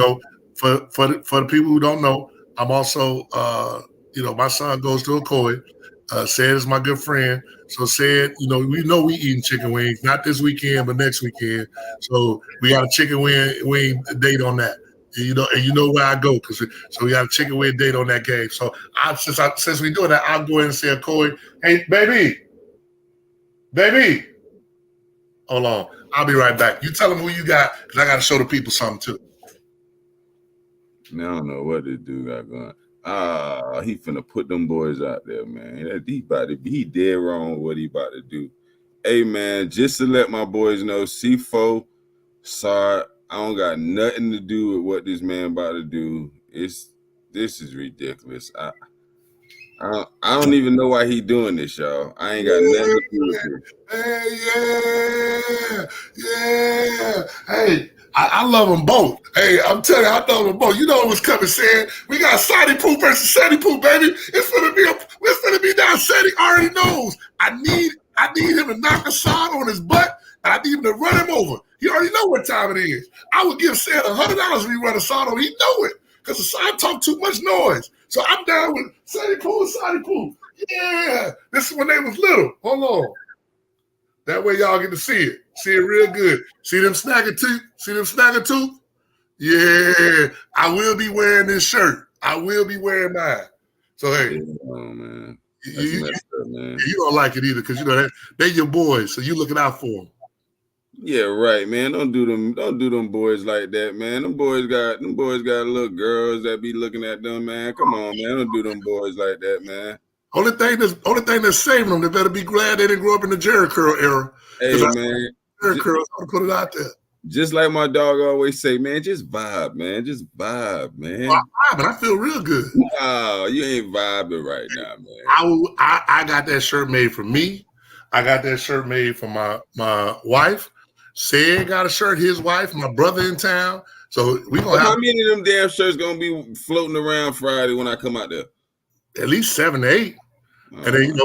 for the people who don't know, I'm also my son goes to OCOEE. Said is my good friend. So said, we eating chicken wings, not this weekend, but next weekend. So we got a chicken wing date on that. And you know where I go, so we got a chicken wing date on that game. So since we doing that, I'll go ahead and say OCOEE, hey, baby, hold on. I'll be right back. You tell them who you got, because I got to show the people something too. Man, I don't know what this dude got going. He finna put them boys out there, man. He dead wrong with what he about to do. Hey, man, just to let my boys know, C4, sorry, I don't got nothing to do with what this man about to do. This is ridiculous. I don't even know why he doing this, y'all. I ain't got nothing to do with it. Yeah. Hey, I love them both. Hey, I'm telling you, I love them both. You know what's coming, saying we got Sonny Poo versus Sonny Poo, baby. It's gonna be down. Sonny already knows. I need him to knock a shot on his butt. I need him to run him over. He already know what time it is. I would give Sam $100 if he run a shot on him. He know it because the side talk too much noise. So I'm down with Sonny Poo. Yeah, this is when they was little. Hold on. That way y'all get to see it. See it real good. See them snagging tooth? Yeah, I will be wearing this shirt. I will be wearing mine. So, hey. Oh, man. You don't like it either because, they're your boys, so you looking out for them. Yeah, right, man. Don't do them boys like that, man. Them boys got little girls that be looking at them, man. Come on, man. Don't do them boys like that, man. Only thing that's saving them, they better be glad they didn't grow up in the Jerry curl era. Hey, man. Jerry curl, I'm gonna put it out there. Just like my dog always say, man, just vibe, man. Just vibe, man. Well, I'm vibing. I feel real good. No, you ain't vibing right now, man. I got that shirt made for me. I got that shirt made for my wife. Said got a shirt, his wife, my brother in town. So we gonna how many of them damn shirts gonna be floating around Friday when I come out there? At least 7 to 8. And then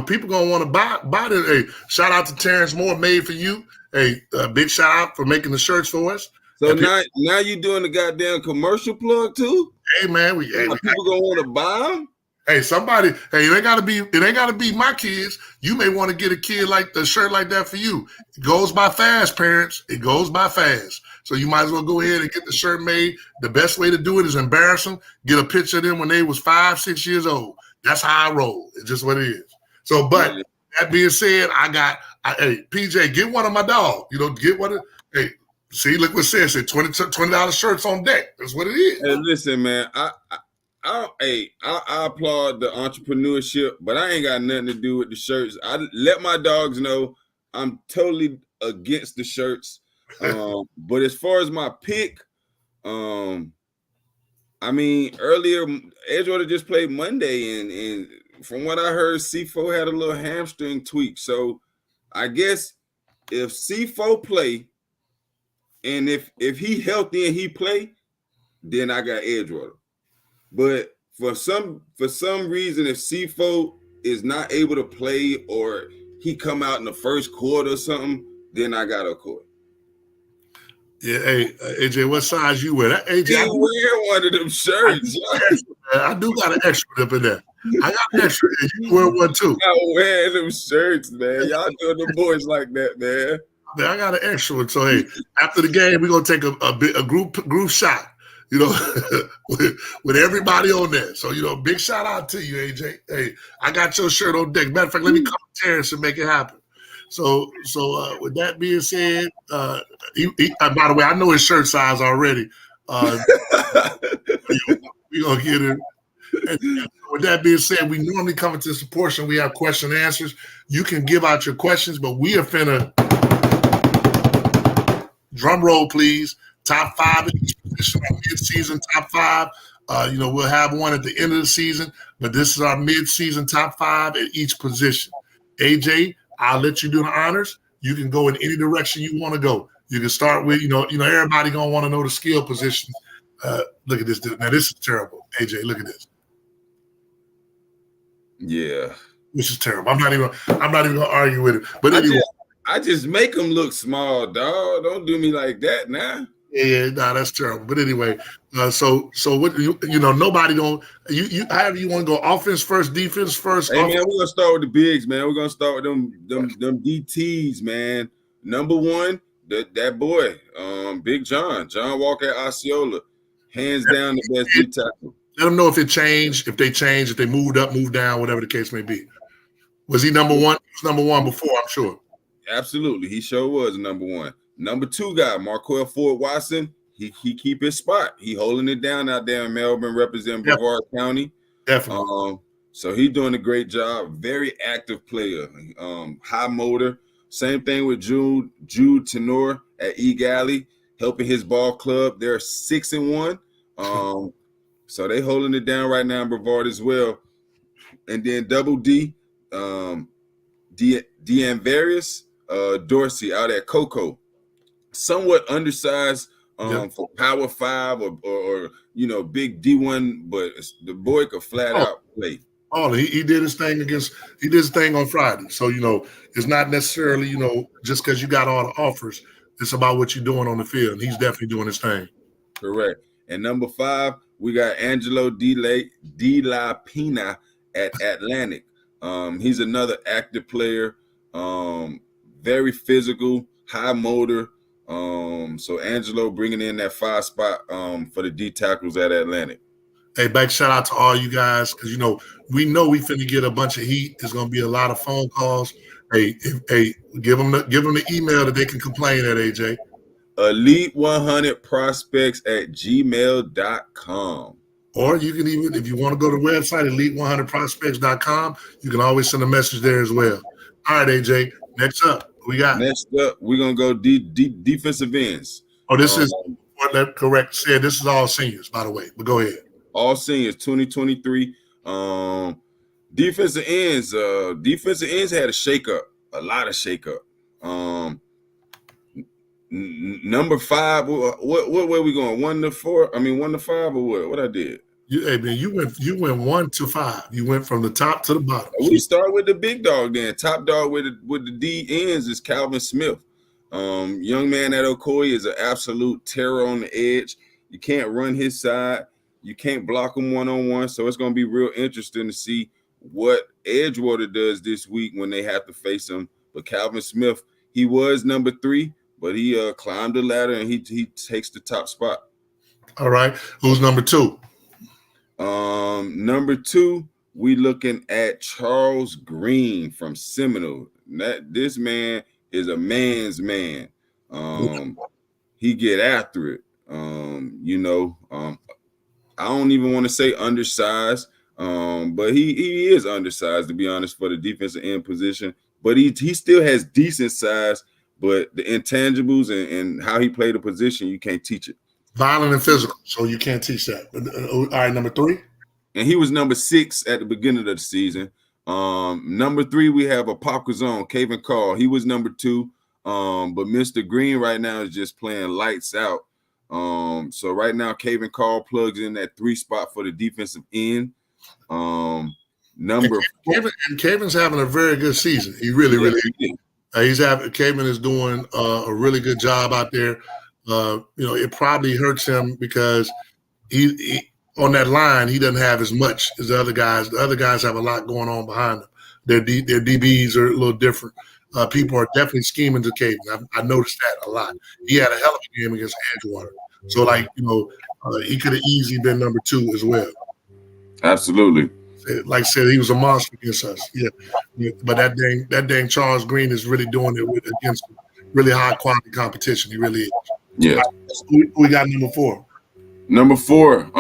people gonna want to buy it. Hey, shout out to Terrence Moore, made for you. Hey, big shout out for making the shirts for us. So now you doing the goddamn commercial plug too? Hey man, people gonna want to buy them. Hey, somebody, hey, it ain't gotta be my kids. You may want to get a kid like a shirt like that for you. It goes by fast, parents. It goes by fast. So you might as well go ahead and get the shirt made. The best way to do it is embarrass them. Get a picture of them when they was 5, 6 years old. That's how I roll. It's just what it is. So, but that being said, hey, PJ, get one of my dog. Get one of, hey, see, look what it says. $20 shirts on deck. That's what it is. Hey, listen, man, I applaud the entrepreneurship, but I ain't got nothing to do with the shirts. I let my dogs know I'm totally against the shirts. But as far as my pick, I mean, earlier Edgewater just played Monday, and from what I heard, C4 had a little hamstring tweak. So I guess if C4 play, and if he healthy and he play, then I got Edgewater. But for some reason, if C4 is not able to play or he come out in the first quarter or something, then I got OCOEE. Yeah, hey, AJ, what size you wear? AJ, I wear one of them shirts. I do got an extra up in there. I got an extra. You wear one too. I wear them shirts, man. Y'all doing the boys like that, man. Man, I got an extra one. So hey, after the game, we're gonna take a group shot. With everybody on there. So, big shout out to you, AJ. Hey, I got your shirt on deck. Matter of fact, let me call Terrence and make it happen. So with that being said, by the way, I know his shirt size already. We're going to get it. And with that being said, we normally come into this portion. We have question and answers. You can give out your questions, but we are finna, drum roll, please. Top 5 in each position, our mid-season top 5. We'll have one at the end of the season, but this is our mid-season top 5 at each position. AJ, I'll let you do the honors. You can go in any direction you want to go. You can start with, everybody gonna want to know the skill position. Look at this, dude. Now this is terrible. AJ, look at this. Yeah, this is terrible. I'm not even gonna argue with it. But anyway, I just make them look small, dog. Don't do me like that now. Yeah, that's terrible. But anyway, so what nobody you however you want to go, offense first, defense first. Hey man, we're gonna start with the bigs, man. We're gonna start with them DTs, man. Number 1, that boy, Big John Walker at Osceola, hands down the best D tackle. Let them know if if they moved up, moved down, whatever the case may be. Was he number 1? He was number 1 before, I'm sure. Absolutely, he sure was number 1. Number 2 guy, Marquell Ford Watson, he keep his spot. He holding it down out there in Melbourne, representing Brevard County. Definitely. So he's doing a great job. Very active player. High motor. Same thing with Jude Tenor at E Galley, helping his ball club. They're 6-1. So they holding it down right now in Brevard as well. And then Double D, Deanvarius Dorsey out at Coco. Somewhat undersized for Power 5 or big D1, but the boy could flat out play. He did his thing on Friday. So it's not necessarily just because you got all the offers. It's about what you're doing on the field. And he's definitely doing his thing. Correct. And number 5, we got Angelo De La Pina at Atlantic. He's another active player. Very physical, high motor. So Angelo bringing in that 5 spot for the D tackles at Atlantic. Hey, back shout out to all you guys because we finna get a bunch of heat. There's gonna be a lot of phone calls. Hey, give them the email that they can complain at, AJ. elite100prospects@gmail.com. Or you can even, if you want to go to the website, elite100prospects.com, you can always send a message there as well. All right, AJ, next up, we got. Next up, we're going to go defensive ends. Oh, this is what correct said. This is all seniors, by the way, but go ahead. All seniors, 2023. Defensive ends had a lot of shakeup. Number 5, what way we going? 1 to 4? I mean 1 to 5 or what? What I did? Hey man, you went 1 to 5. You went from the top to the bottom. We start with the big dog then. Top dog with the D ends is Calvin Smith. Young man at OCOEE is an absolute terror on the edge. You can't run his side. You can't block him one-on-one. So it's going to be real interesting to see what Edgewater does this week when they have to face him. But Calvin Smith, he was number 3, but he climbed the ladder and he takes the top spot. All right. Who's number 2? Number 2, we looking at Charles Green from Seminole. This man is a man's man. He get after it. I don't even want to say undersized, but he is undersized, to be honest, for the defensive end position. But he still has decent size, but the intangibles and how he played the position, you can't teach it. Violent and physical, so you can't teach that. All right, number 3? And he was number 6 at the beginning of the season. Number 3, we have APOPKA's own, Kevin Carl. He was number 2. But Mr. Green right now is just playing lights out. So right now, Kevin Carl plugs in that 3 spot for the defensive end. Kevin's having a very good season. He really is. Kevin is doing a really good job out there. It probably hurts him because he on that line, he doesn't have as much as the other guys. The other guys have a lot going on behind them. Their DBs are a little different. People are definitely scheming to Caden. I noticed that a lot. He had a hell of a game against Edgewater. So, he could have easily been number 2 as well. Absolutely. Like I said, he was a monster against us. Yeah. But that dang Charles Green is really doing it against really high quality competition. He really is. Yeah. We got number 4. Number 4,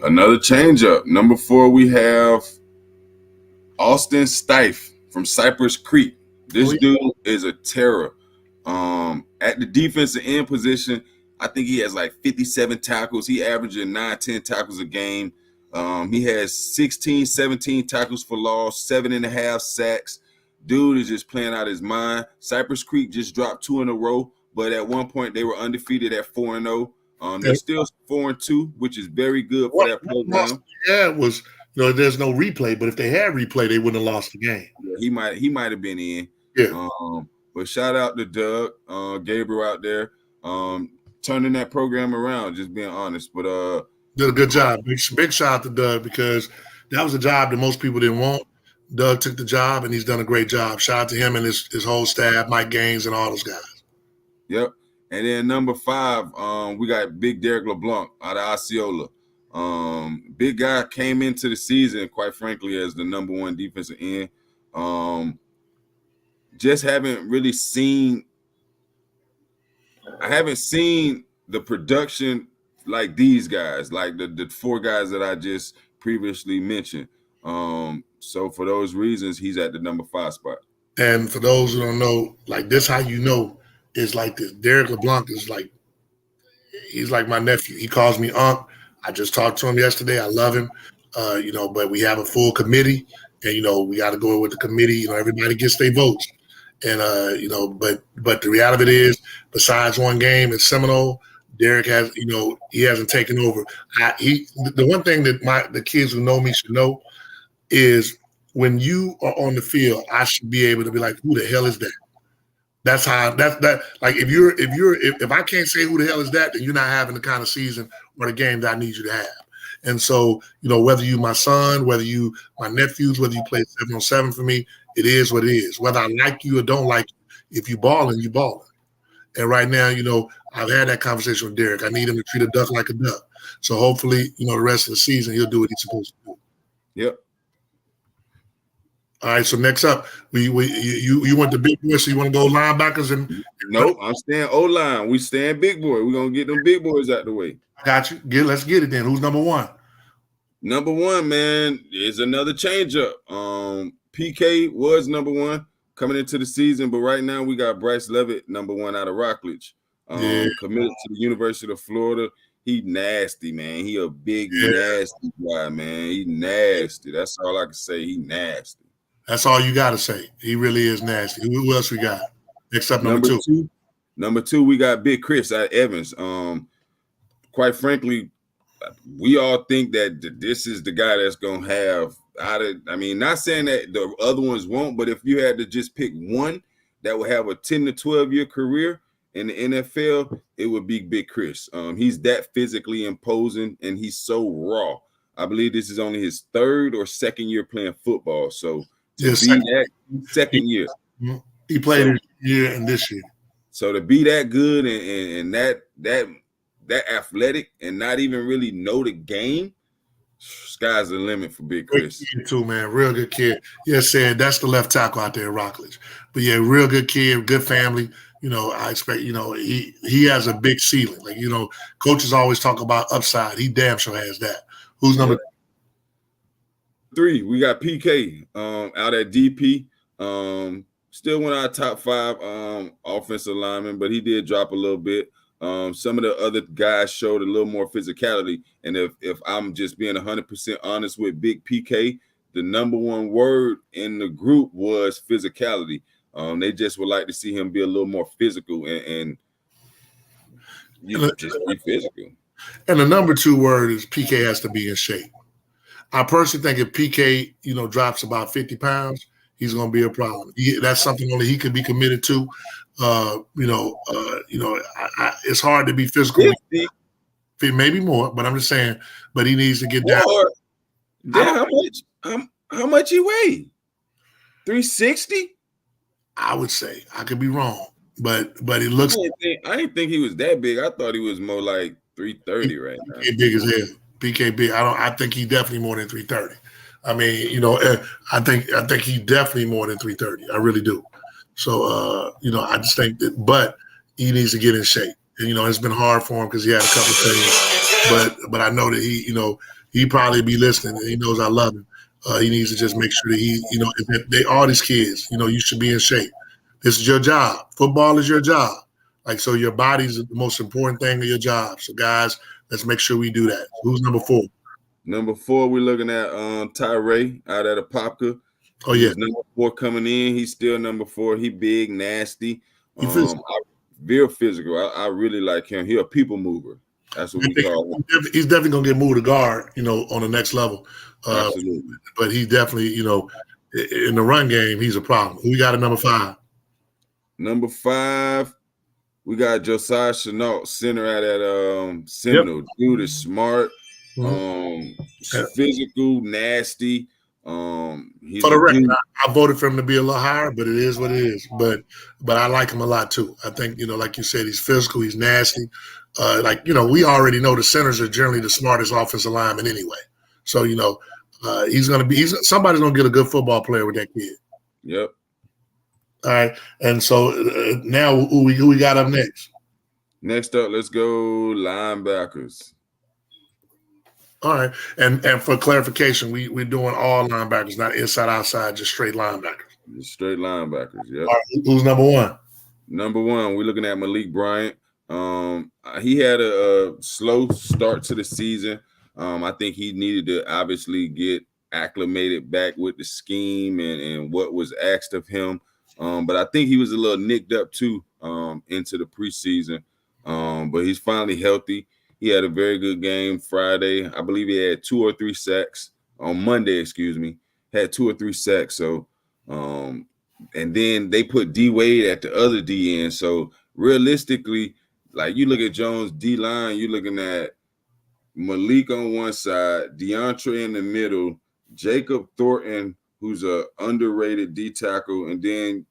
another changeup. Number 4, we have Austin Stife from Cypress Creek. This dude is a terror. At the defensive end position, I think he has like 57 tackles. He averaging 9-10 tackles a game. He has 16, 17 tackles for loss, 7.5 sacks. Dude is just playing out his mind. Cypress Creek just dropped 2 in a row, but at one point they were undefeated at 4-0. They're still 4-2, which is very good for that program. Yeah, it was. There's no replay, but if they had replay, they wouldn't have lost the game. Yeah, he might have been in. Yeah. But shout out to Doug, Gabriel out there, turning that program around. Just being honest, but did a good job. Big shout out to Doug because that was a job that most people didn't want. Doug took the job and he's done a great job. Shout out to him and his whole staff, Mike Gaines and all those guys. Yep. And then number 5, we got Big Derek LeBlanc out of Osceola. Big guy came into the season, quite frankly, as the number 1 defensive end. Just haven't really seen – I haven't seen the production like these guys, like the 4 guys that I just previously mentioned. So for those reasons, he's at the number 5 spot. And for those who don't know, like this, how you know is like this. Derek LeBlanc is like – he's like my nephew. He calls me Unc. I just talked to him yesterday. I love him, but we have a full committee, and, we got to go with the committee. Everybody gets their votes. And, but the reality of it is, besides one game at Seminole, Derek has, he hasn't taken over. The one thing that the kids who know me should know is when you are on the field, I should be able to be like, who the hell is that? That's how like if I can't say who the hell is that, then you're not having the kind of season or the game that I need you to have. And so, whether you my son, whether you my nephews, whether you play 7-on-7 for me, it is what it is. Whether I like you or don't like you, if you balling, you balling. And right now, I've had that conversation with Derek. I need him to treat a duck like a duck. So hopefully, the rest of the season he'll do what he's supposed to do. Yep. All right, so next up, you went to big boy, so you want to go linebackers and nope, I'm staying O-line. We staying big boy. We're gonna get them big boys out the way. Got you. Let's get it then. Who's number 1? Number 1, man, is another changeup. PK was number 1 coming into the season, but right now we got Bryce Levitt, number 1 out of Rockledge. Committed to the University of Florida. He nasty, man. He a big, nasty guy, man. He nasty. That's all I can say. He nasty. That's all you got to say. He really is nasty. Who else we got? Next up, number 2. Number 2, we got Big Chris out of Evans. Quite frankly, we all think that this is the guy that's going to have not saying that the other ones won't, but if you had to just pick one, that will have a 10 to 12 year career in the NFL, it would be Big Chris. He's that physically imposing, and he's so raw. I believe this is only his third or second year playing football. So to be that second year, he played this year and this year. So to be that good and that athletic and not even really know the game, sky's the limit for Big Chris. Kid too, man. Real good kid. Yeah, said that's the left tackle out there at Rockledge. But yeah, real good kid, good family. You know, I expect, you know, he has a big ceiling. Like, you know, coaches always talk about upside. He damn sure has that. Who's number 3? We got PK out at DP. Still one of our top 5 offensive linemen, but he did drop a little bit. Some of the other guys showed a little more physicality. And if I'm just being 100% honest with Big PK, the number one word in the group was physicality. They just would like to see him be a little more physical and you know, just be physical. And the number 2 word is PK has to be in shape. I personally think if PK, you know, drops about 50 pounds, he's going to be a problem. That's something only he could be committed to. It's hard to be physical. 50. Maybe more, but I'm just saying. But he needs to get down. How much he weigh? 360? I would say. I could be wrong, but it looks. I didn't think he was that big. I thought he was more like 330 right now. PK big as hell. PK big. I think he's definitely more than 330. I mean, you know, I think he's definitely more than 330. I really do. So, you know, I just think that, but he needs to get in shape. And, you know, it's been hard for him because he had a couple things, but I know that he probably be listening and he knows I love him. He needs to just make sure that he, you know, if they all these kids, you know, you should be in shape. This is your job. Football is your job. Like, so your body's the most important thing of your job. So guys, let's make sure we do that. Who's number 4? Number 4, we're looking at Tyree out at APOPKA. Oh, yeah. He's number 4 coming in. He's still number 4. He big, nasty. Very physical. I really like him. He a people mover. That's what we call him. He's definitely going to get moved to guard, you know, on the next level. Absolutely. But he definitely, you know, in the run game, he's a problem. Who we got at number 5? Number 5, we got Josiah Chenault, center out at Seminole. Yep. Dude is smart, physical, nasty. For the record, I voted for him to be a little higher, but it is what it is. But I like him a lot too. I think, you know, like you said, he's physical, he's nasty. Like, you know, we already know the centers are generally the smartest offensive linemen anyway. So, you know, somebody's gonna get a good football player with that kid. Yep. All right, and so now who we got up next? Next up, let's go linebackers. All right, and for clarification, we're doing all linebackers, not inside, outside, just straight linebackers. Just straight linebackers, yeah. All right, who's number 1? Number 1, we're looking at Malik Bryant. He had a slow start to the season. I think he needed to obviously get acclimated back with the scheme and what was asked of him. But I think he was a little nicked up too into the preseason. But he's finally healthy. He had a very good game Friday. I believe he had 2 or 3 sacks on Monday, had 2 or 3 sacks. So, and then they put D Wade at the other D end. So realistically, like you look at Jones D line, you're looking at Malik on one side, DeAndre in the middle, Jacob Thornton, who's a underrated D tackle, and then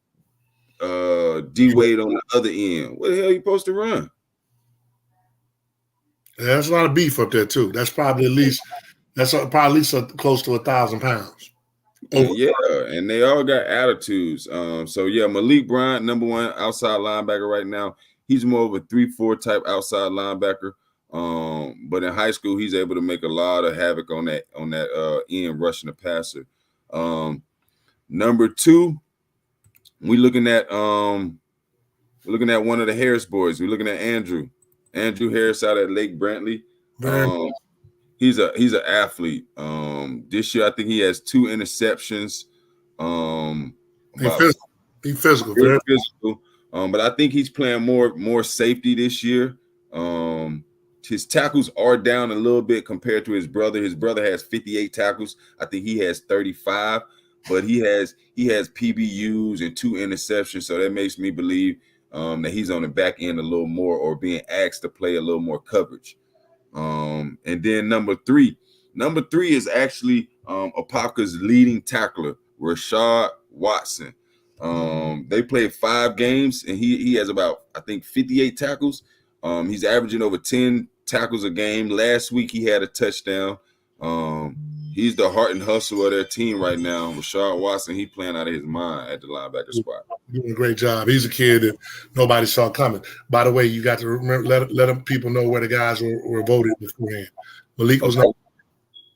D Wade on the other end. What the hell are you supposed to run? Yeah, that's a lot of beef up there too. That's probably at least close to 1,000 pounds. Yeah, and they all got attitudes. So yeah, Malik Bryant, number 1 outside linebacker right now. He's more of a 3-4 type outside linebacker. But in high school, he's able to make a lot of havoc on that end rushing the passer. Number 2, we're looking at one of the Harris boys. We're looking at Andrew Harris out at Lake Brantley. He's an athlete. This year I think he has 2 interceptions. He's physical, very physical. But I think he's playing more safety this year. His tackles are down a little bit compared to his brother. His brother has 58 tackles. I think he has 35. but he has PBUs and 2 interceptions, so that makes me believe that he's on the back end a little more, or being asked to play a little more coverage. And then number three is actually APOPKA's leading tackler, Rashad Watson. They played 5 games, and he has about, I think, 58 tackles. He's averaging over 10 tackles a game. Last week he had a touchdown. He's the heart and hustle of their team right now. Rashad Watson, he playing out of his mind at the linebacker spot. Doing a great job. He's a kid that nobody saw coming. By the way, you got to remember, let people know where the guys were voted beforehand. Malik was not.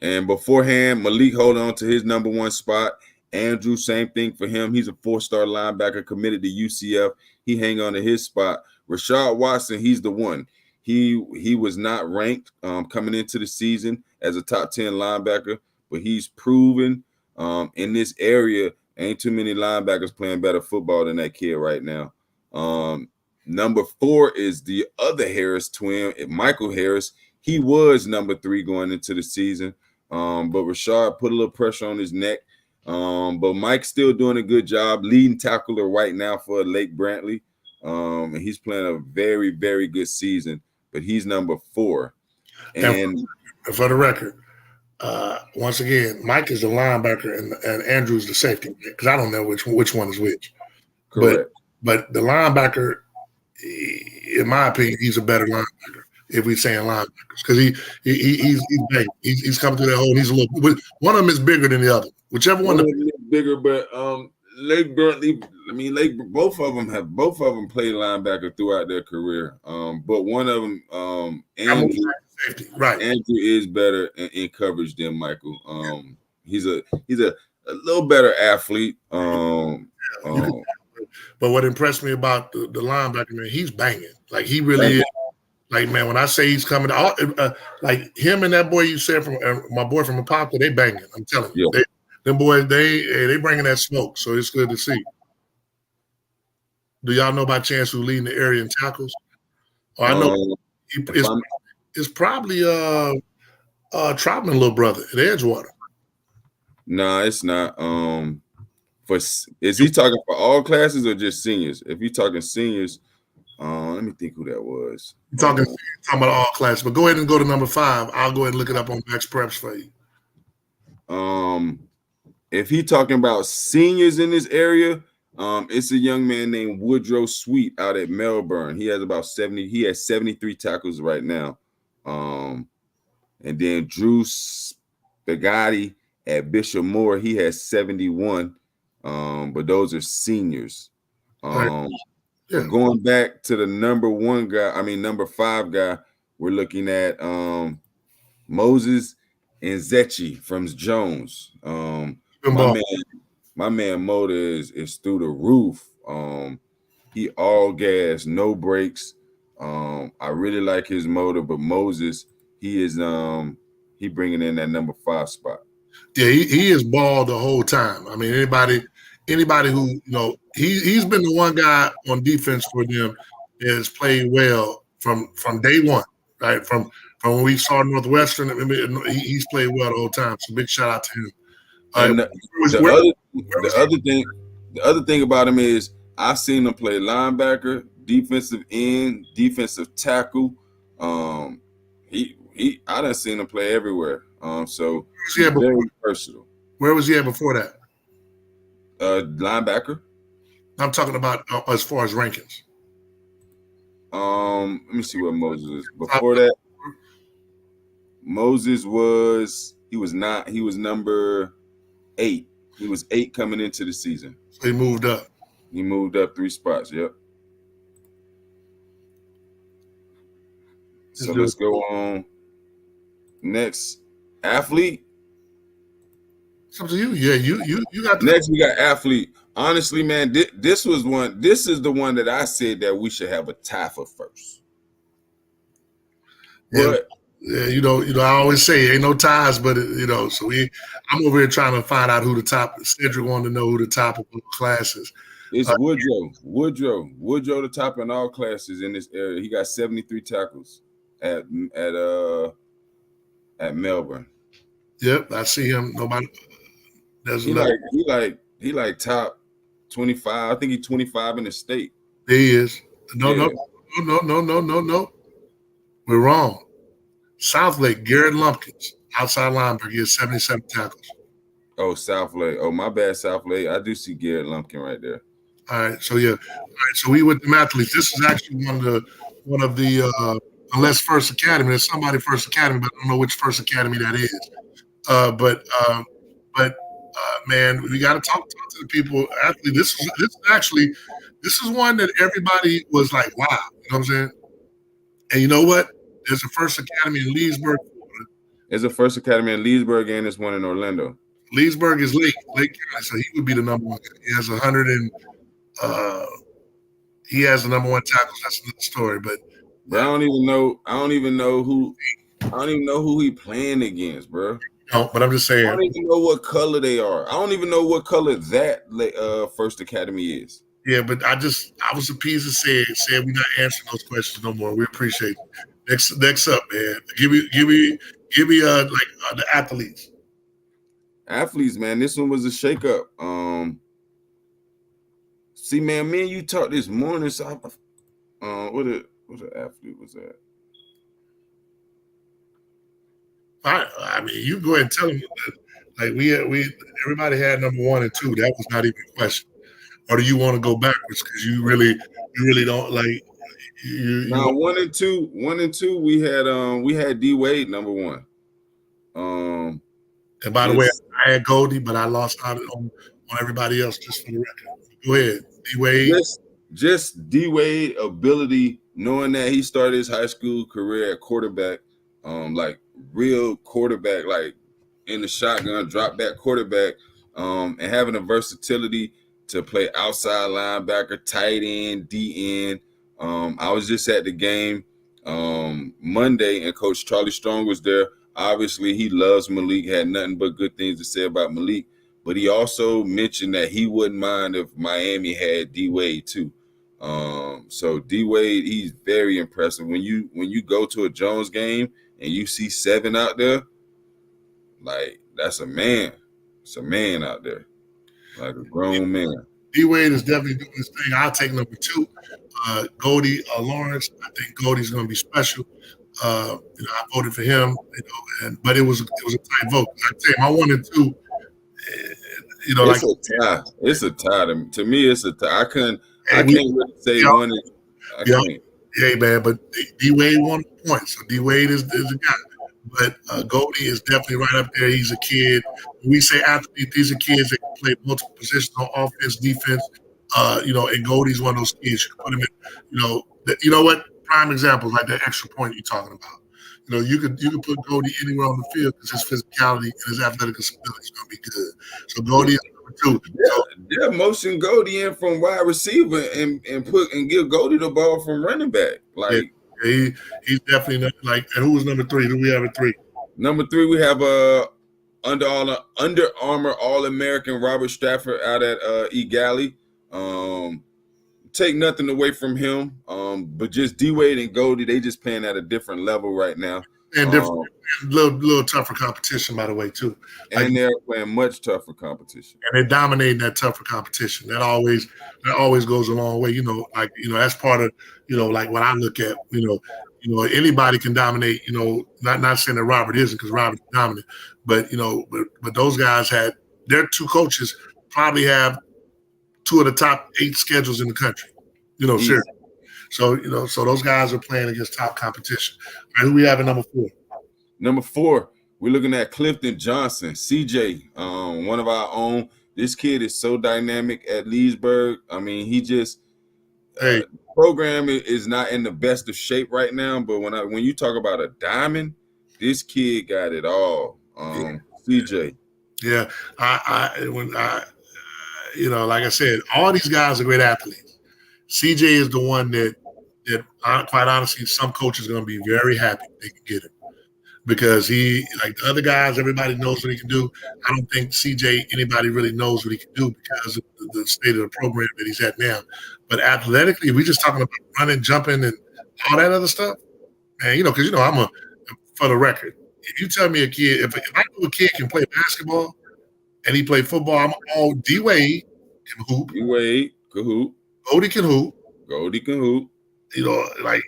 And beforehand, Malik hold on to his number 1 spot. Andrew, same thing for him. He's a 4-star linebacker committed to UCF. He hang on to his spot. Rashad Watson, he's the one. He was not ranked coming into the season as a top 10 linebacker, but he's proven in this area, ain't too many linebackers playing better football than that kid right now. Number 4 is the other Harris twin, Michael Harris. He was number 3 going into the season, but Rashad put a little pressure on his neck. But Mike's still doing a good job, leading tackler right now for Lake Brantley. And he's playing a very, very good season, but he's number 4. And for the record, once again, Mike is the linebacker and Andrew's the safety, because I don't know which one is which. Correct. But the linebacker, in my opinion, he's a better linebacker if we're saying linebackers, because he's big. He's coming through that hole. And he's a little. One of them is bigger than the other. Whichever one is bigger, but Lake Brantley. I mean, both of them played linebacker throughout their career. But one of them, Andrew, right? Andrew is better in coverage than Michael. He's a little better athlete. But what impressed me about the linebacker, man, he's banging. Like, he really is. Like, man, when I say he's coming, like him and that boy you said from my boy from APOPKA, they banging. I'm telling you, them boys, they bringing that smoke. So it's good to see. Do y'all know by chance who's leading the area in tackles? Oh, I know it's probably Troutman little brother at Edgewater. No, it's not. Is he talking for all classes or just seniors? If you're talking seniors, let me think who that was. You're talking about all classes, but go ahead and go to number 5. I'll go ahead and look it up on Max Preps for you. If he's talking about seniors in this area, it's a young man named Woodrow Sweet out at Melbourne. He has about 70. He has 73 tackles right now. And then Drew Spagatti at Bishop Moore, he has 71. But those are seniors. Going back to the number 5 guy, we're looking at Moses and Zechi from Jones. My man motor is through the roof. He all gas, no brakes. I really like his motor, but Moses, he is he bringing in that number 5 spot. Yeah, he is ball the whole time. I mean, anybody who, he's been the one guy on defense for them that has played well from day one, right? From when we saw Northwestern, he's played well the whole time. So big shout out to him. And the other thing about him is I've seen him play linebacker, defensive end, defensive tackle. I done seen him play everywhere. So he's very versatile. Where was he at before that? Linebacker. I'm talking about as far as rankings. Let me see what Moses is. Before that, Moses was number 8. He was 8 coming into the season. So he moved up. He moved up 3 spots. Yep. So let's go on. Next athlete. It's up to you. Yeah, you got next. We got athlete. Honestly, man, this is the one that I said that we should have a tie for first. Yeah. But I always say ain't no ties, but so I'm over here trying to find out who the top. Cedric wanted to know who the top of the classes. It's Woodrow, the top in all classes in this area. He got 73 tackles at Melbourne. Yep, I see him. There's he like top 25. I think he's 25 in the state. He is. No, Yeah. no. We're wrong. Southlake, Garrett Lumpkins, outside linebacker, he has 77 tackles. Oh, Southlake. Oh, my bad, Southlake. I do see Garrett Lumpkin right there. All right, so yeah. All right, so we with the athletes. This is actually one of the unless First Academy. There's somebody First Academy, but I don't know which First Academy that is. But man, we got to talk to the people. Actually, this is one that everybody was like, wow, you know what I'm saying? And you know what? There's a First Academy in Leesburg, Florida. There's a First Academy in Leesburg, and there's one in Orlando. Leesburg is Lake County, so he would be the number one. He has 100 and he has the number one tackles. That's another story. But I don't even know who he playing against, bro. No, but I'm just saying. I don't even know what color they are. I don't even know what color that First Academy is. Yeah, but I was appeased to say we're not answering those questions no more. We appreciate it. Next up, man. Give me the athletes. Athletes, man. This one was a shakeup. See, man, me and you talked this morning. So what athlete was that? I mean, you go ahead and tell them that, like we everybody had number 1 and 2. That was not even a question. Or do you want to go backwards because you really don't like you? Now 1 and 2, we had D Wade number 1. And by the way, I had Goldie, but I lost out on everybody else. Just for the record, go ahead, D Wade. Just D Wade ability, knowing that he started his high school career at quarterback, like real quarterback, like in the shotgun, drop back quarterback, and having a versatility to play outside linebacker, tight end, D end. I was just at the game Monday, and Coach Charlie Strong was there. Obviously, he loves Malik, had nothing but good things to say about Malik. But he also mentioned that he wouldn't mind if Miami had D Wade too. So D Wade, he's very impressive. When you go to a Jones game and you see 7 out there, like that's a man. It's a man out there, like a grown man. D Wade is definitely doing his thing. I'll take number 2, Goldie Lawrence. I think Goldie's going to be special. I voted for him. But it was a tight vote. I tell you, my 1 and 2. It's a tie. It's a tie. To me, it's a tie. I can't really say one. I can't. Yeah, man. But D Wade won the point, so D Wade is the guy. But Goldie is definitely right up there. He's a kid. When we say athlete, these are kids that can play multiple positions on offense, defense. And Goldie's one of those kids. You can put him in. You know what? Prime examples like that extra point you're talking about. You could put Goldie anywhere on the field because his physicality and his athletic ability is going to be good. So Goldie is number 2. Yeah, motion Goldie in from wide receiver and give Goldie the ball from running back. Like he's definitely not, like. And who was number 3? Who we have at 3? Number 3, we have Under Armour All-American Robert Stafford out at Egali. Take nothing away from him, but just D Wade and Goldie, they just playing at a different level right now, and different, little tougher competition, by the way, too. And they're playing much tougher competition, and they're dominating that tougher competition. That always goes a long way. That's part of like what I look at. Anybody can dominate. Not saying that Robert isn't, because Robert's dominant, but but those guys had their 2 coaches probably have 2 of the top 8 schedules in the country, seriously. So, so those guys are playing against top competition. All right, who we have at number 4? Number 4, we're looking at Clifton Johnson, CJ, one of our own. This kid is so dynamic at Leesburg. I mean, he just program is not in the best of shape right now. But when you talk about a diamond, this kid got it all. CJ. Yeah, like I said, all these guys are great athletes. CJ is the one that quite honestly, some coaches are going to be very happy they can get him, because he, like the other guys, everybody knows what he can do. I don't think CJ, anybody really knows what he can do because of the state of the program that he's at now. But athletically, we're just talking about running, jumping, and all that other stuff. Man, because for the record, if you tell me a kid, if I know a kid can play basketball and he played football. I'm all D Wade can hoop. D Wade can hoop. Goldie can hoop. Goldie can hoop. You know, like,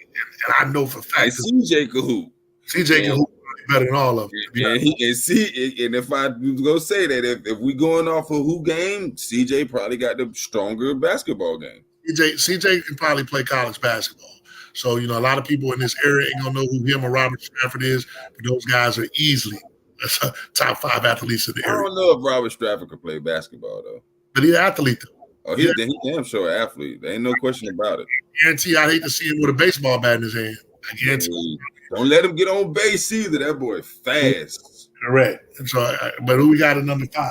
and I know for a fact and CJ can hoop. CJ can hoop better than all of them. And if I was gonna say that, if we going off of who game, CJ probably got the stronger basketball game. CJ can probably play college basketball. So, you know, a lot of people in this area ain't gonna know who him or Robert Stafford is, but those guys are easily top 5 athletes in the area. I don't know if Robert Stafford could play basketball though. But he's an athlete though. Oh, he's damn sure an athlete. There ain't no question about it. I guarantee I'd hate to see him with a baseball bat in his hand. I guarantee. Don't let him get on base either. That boy fast. Correct. And so, but who we got at number 5?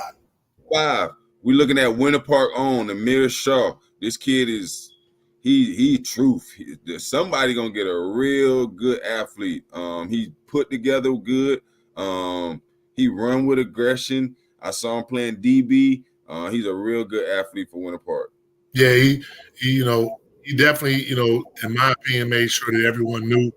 5. We looking at Winter Park on Amir Shaw. This kid is he truth. Somebody gonna get a real good athlete. He put together good. He run with aggression. I saw him playing DB. He's a real good athlete for Winter Park. Yeah, he you know, he definitely, you know, in my opinion, made sure that everyone knew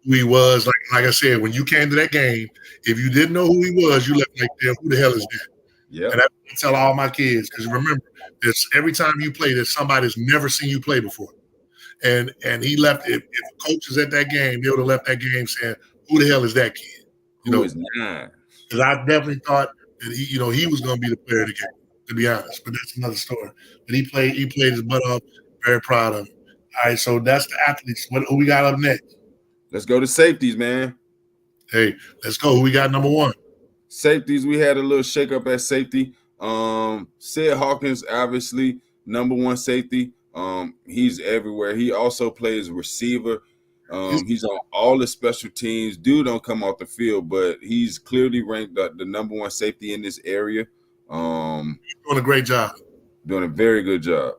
who he was. Like I said, when you came to that game, if you didn't know who he was, you left like, damn, who the hell is that? Yeah. And I tell all my kids, because remember, it's every time you play, there's somebody that's never seen you play before. And he left. If coaches at that game, they would have left that game saying, "Who the hell is that kid?" You know, because I definitely thought that he was going to be the player of the game. To be honest, but that's another story. But he played his butt off. Very proud of him. All right, so that's the athletes. Who we got up next? Let's go to safeties, man. Hey, let's go. Who we got number 1? Safeties, we had a little shakeup at safety. Sid Hawkins, obviously, number 1 safety. He's everywhere. He also plays receiver. He's on all the special teams. Dude don't come off the field, but he's clearly ranked the number 1 safety in this area. Doing a great job. Doing a very good job.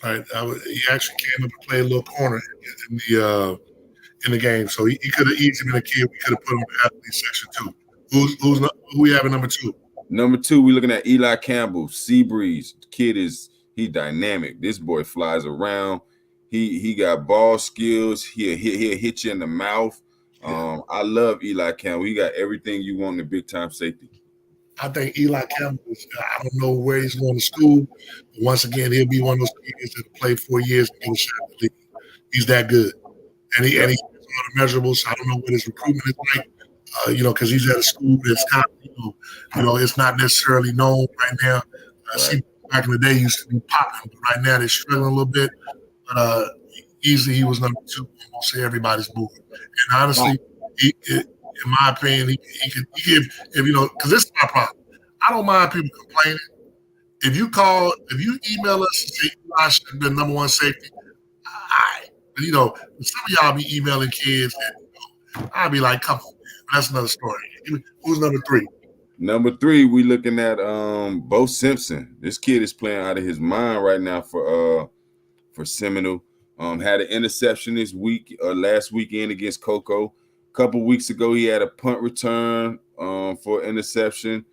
All right. He actually came up and played a little corner in the game. So he could have easily been a kid. We could have put him in the athlete section too. Who we have at number 2? Number 2, we're looking at Eli Campbell, Seabreeze. The kid he dynamic. This boy flies around. He got ball skills. He'll hit you in the mouth. I love Eli Campbell. He got everything you want in a big time safety. I think Eli Campbell I don't know where he's going to school, but once again, he'll be one of those kids that play 4 years and get a shot at the league. He's that good. And he's on the measurables. So I don't know what his recruitment is like, because he's at a school that's kind of, it's not necessarily known right now. See, back in the day, he used to be popping, but right now they're struggling a little bit. But easily he was number 2 on almost everybody's board. And honestly, in my opinion, he could give, because this is my problem. I don't mind people complaining. If you email us and say I should have been number 1 safety, but some of y'all be emailing kids, and I'll be like, come on, man. That's another story. Who's number 3? Number 3, we looking at Bo Simpson. This kid is playing out of his mind right now for Seminole. Had an interception this week, last weekend against Cocoa. A couple weeks ago, he had a punt return for interception.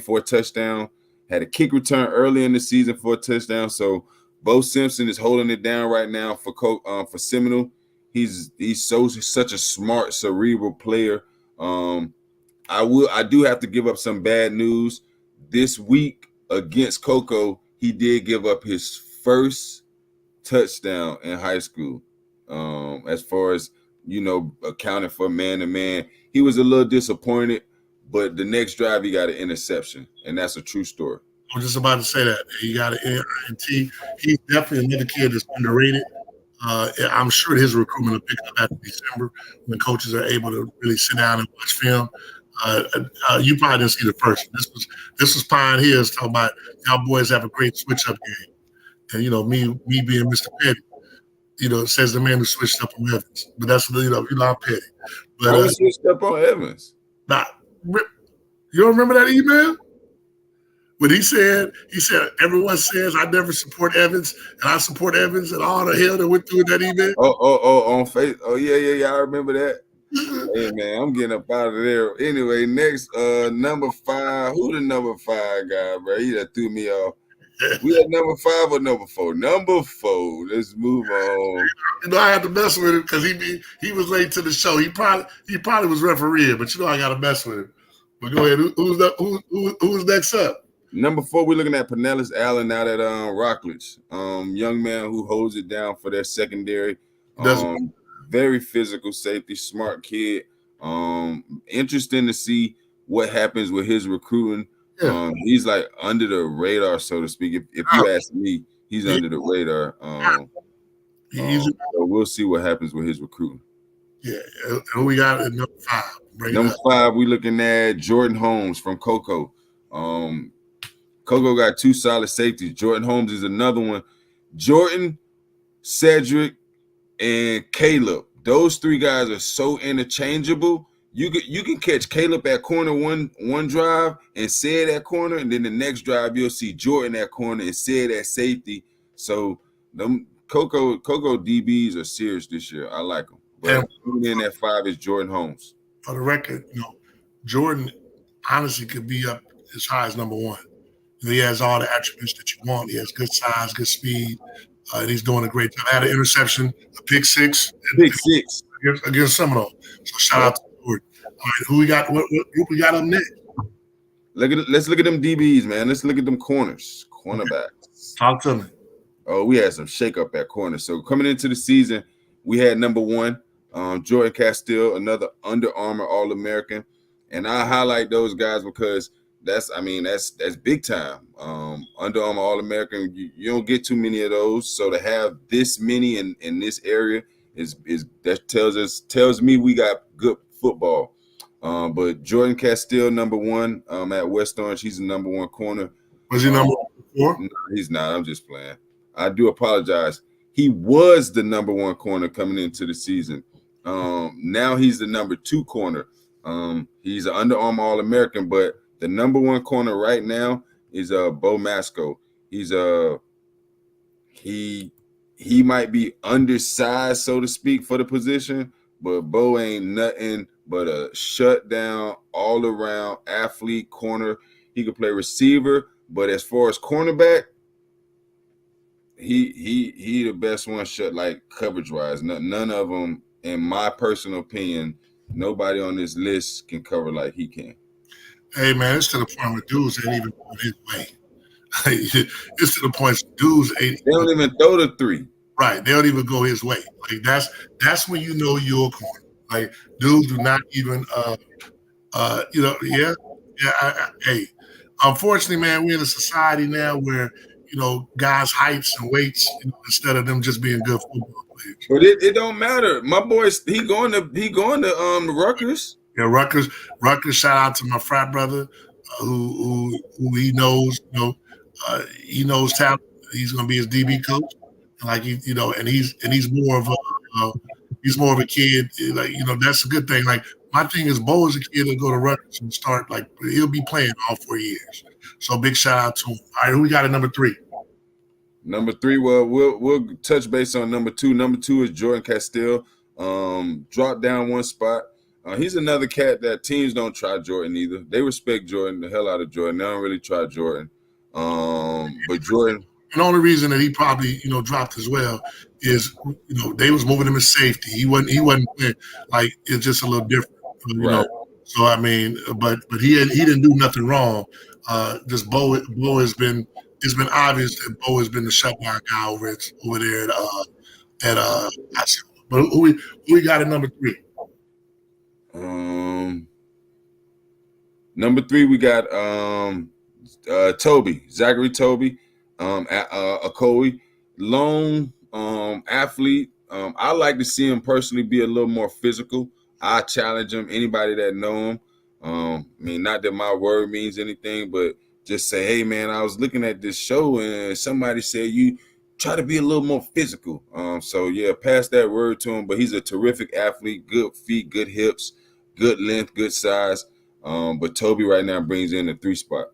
For a touchdown. Had a kick return early in the season for a touchdown. So Bo Simpson is holding it down right now for Seminole. He's such a smart, cerebral player. I do have to give up some bad news. This week against Cocoa, he did give up his first touchdown in high school. As far as accounting for man-to-man, he was a little disappointed, but the next drive he got an interception, and that's a true story. I was just about to say that. He got an INT. He's definitely another kid that's underrated. I'm sure his recruitment will pick up after December when coaches are able to really sit down and watch film. You probably didn't see the first. This was Pioneers talking about y'all boys have a great switch-up game. And, me being Mr. Petty, says the man who switched up on Evans. But that's, I'm petty. But I switched up on Evans. You don't remember that email? When he said, everyone says I never support Evans, and I support Evans, and all the hell that went through that email. On Facebook. Oh, yeah, I remember that. Hey, man, I'm getting up out of there. Anyway, next, number 5. Who the number 5 guy, bro? He that threw me off. We at number 5 or number 4? Number 4. Let's move on. I had to mess with him because he was late to the show. He probably was refereeing, but I got to mess with him. But go ahead. Who's next up? Number 4, we're looking at Pinellas Allen out at Rockledge. Young man who holds it down for their secondary. Very physical safety, smart kid. Interesting to see what happens with his recruiting. Yeah. He's like under the radar, so to speak. If you ask me, he's under the radar. So we'll see what happens with his recruiting. Yeah, who we got at number 5? Number 5, we're looking at Jordan Holmes from Cocoa. Cocoa got 2 solid safeties. Jordan Holmes is another one. Jordan, Cedric, and Caleb. Those 3 guys are so interchangeable. You can catch Caleb at corner one drive and Sid at corner, and then the next drive you'll see Jordan at corner and Sid at safety. So them Cocoa DBs are serious this year. I like them. But coming in at 5 is Jordan Holmes. For the record, Jordan honestly could be up as high as number 1. He has all the attributes that you want. He has good size, good speed, and he's doing a great job. Had an interception, a pick 6. Against Seminole. So shout out to Jordan. All right, who we got? What group we got up next? Let's look at them DBs, man. Let's look at them cornerbacks. Talk to me. Oh, we had some shakeup at corner. So coming into the season, we had number 1, Jordan Castile, another Under Armour All-American. And I highlight those guys because that's big time. Under Armour All-American, you don't get too many of those. So to have this many in this area is that tells me we got good football. But Jordan Castile, number 1 at West Orange, he's the number 1 corner. Was he number 4? No, he's not. I'm just playing. I do apologize. He was the number 1 corner coming into the season. Now he's the number 2 corner. He's an Under Armour All-American, but the number 1 corner right now is Bo Masco. He's he might be undersized, so to speak, for the position, but Bo ain't nothing but a shutdown all around athlete corner. He could play receiver, but as far as cornerback, he the best one shut, like coverage wise. None of them, in my personal opinion, nobody on this list can cover like he can. Hey man, it's to the point where dudes ain't even going his way. It's to the point dudes ain't. They don't even throw the 3. Right, they don't even go his way. Like that's when you know you're a corner. Like dudes do not even hey, unfortunately, man, we're in a society now where guys' heights and weights instead of them just being good football players. But it don't matter. My boy's he going to Rutgers. Yeah, Rutgers. Shout out to my frat brother, who he knows. He knows talent. He's going to be his DB coach. Like and he's more of a kid. Like that's a good thing. Like my thing is, Bo is a kid to go to Rutgers and start. Like he'll be playing all 4 years. So big shout out to him. All right, who we got at number 3? Number 3, well, we'll touch base on number 2. Number 2 is Jordan Castile. Dropped down 1 spot. He's another cat that teams don't try Jordan either. They respect Jordan, the hell out of Jordan. They don't really try Jordan. But Jordan. The only reason that he probably dropped as well is they was moving him as safety. He wasn't like it's just a little different. Right. So I mean, but he didn't do nothing wrong. Just Bo has been. It's been obvious that Bo has been the shutdown guy over there at But who we got at number 3? Number 3 we got Zachary Toby, OCOEE, lone athlete. I like to see him personally be a little more physical. I challenge him. Anybody that know him. I mean, not that my word means anything, but just say, hey man, I was looking at this show and somebody said you try to be a little more physical. So yeah, pass that word to him. But he's a terrific athlete, good feet, good hips, good length, good size. But Toby right now brings in the 3 spot.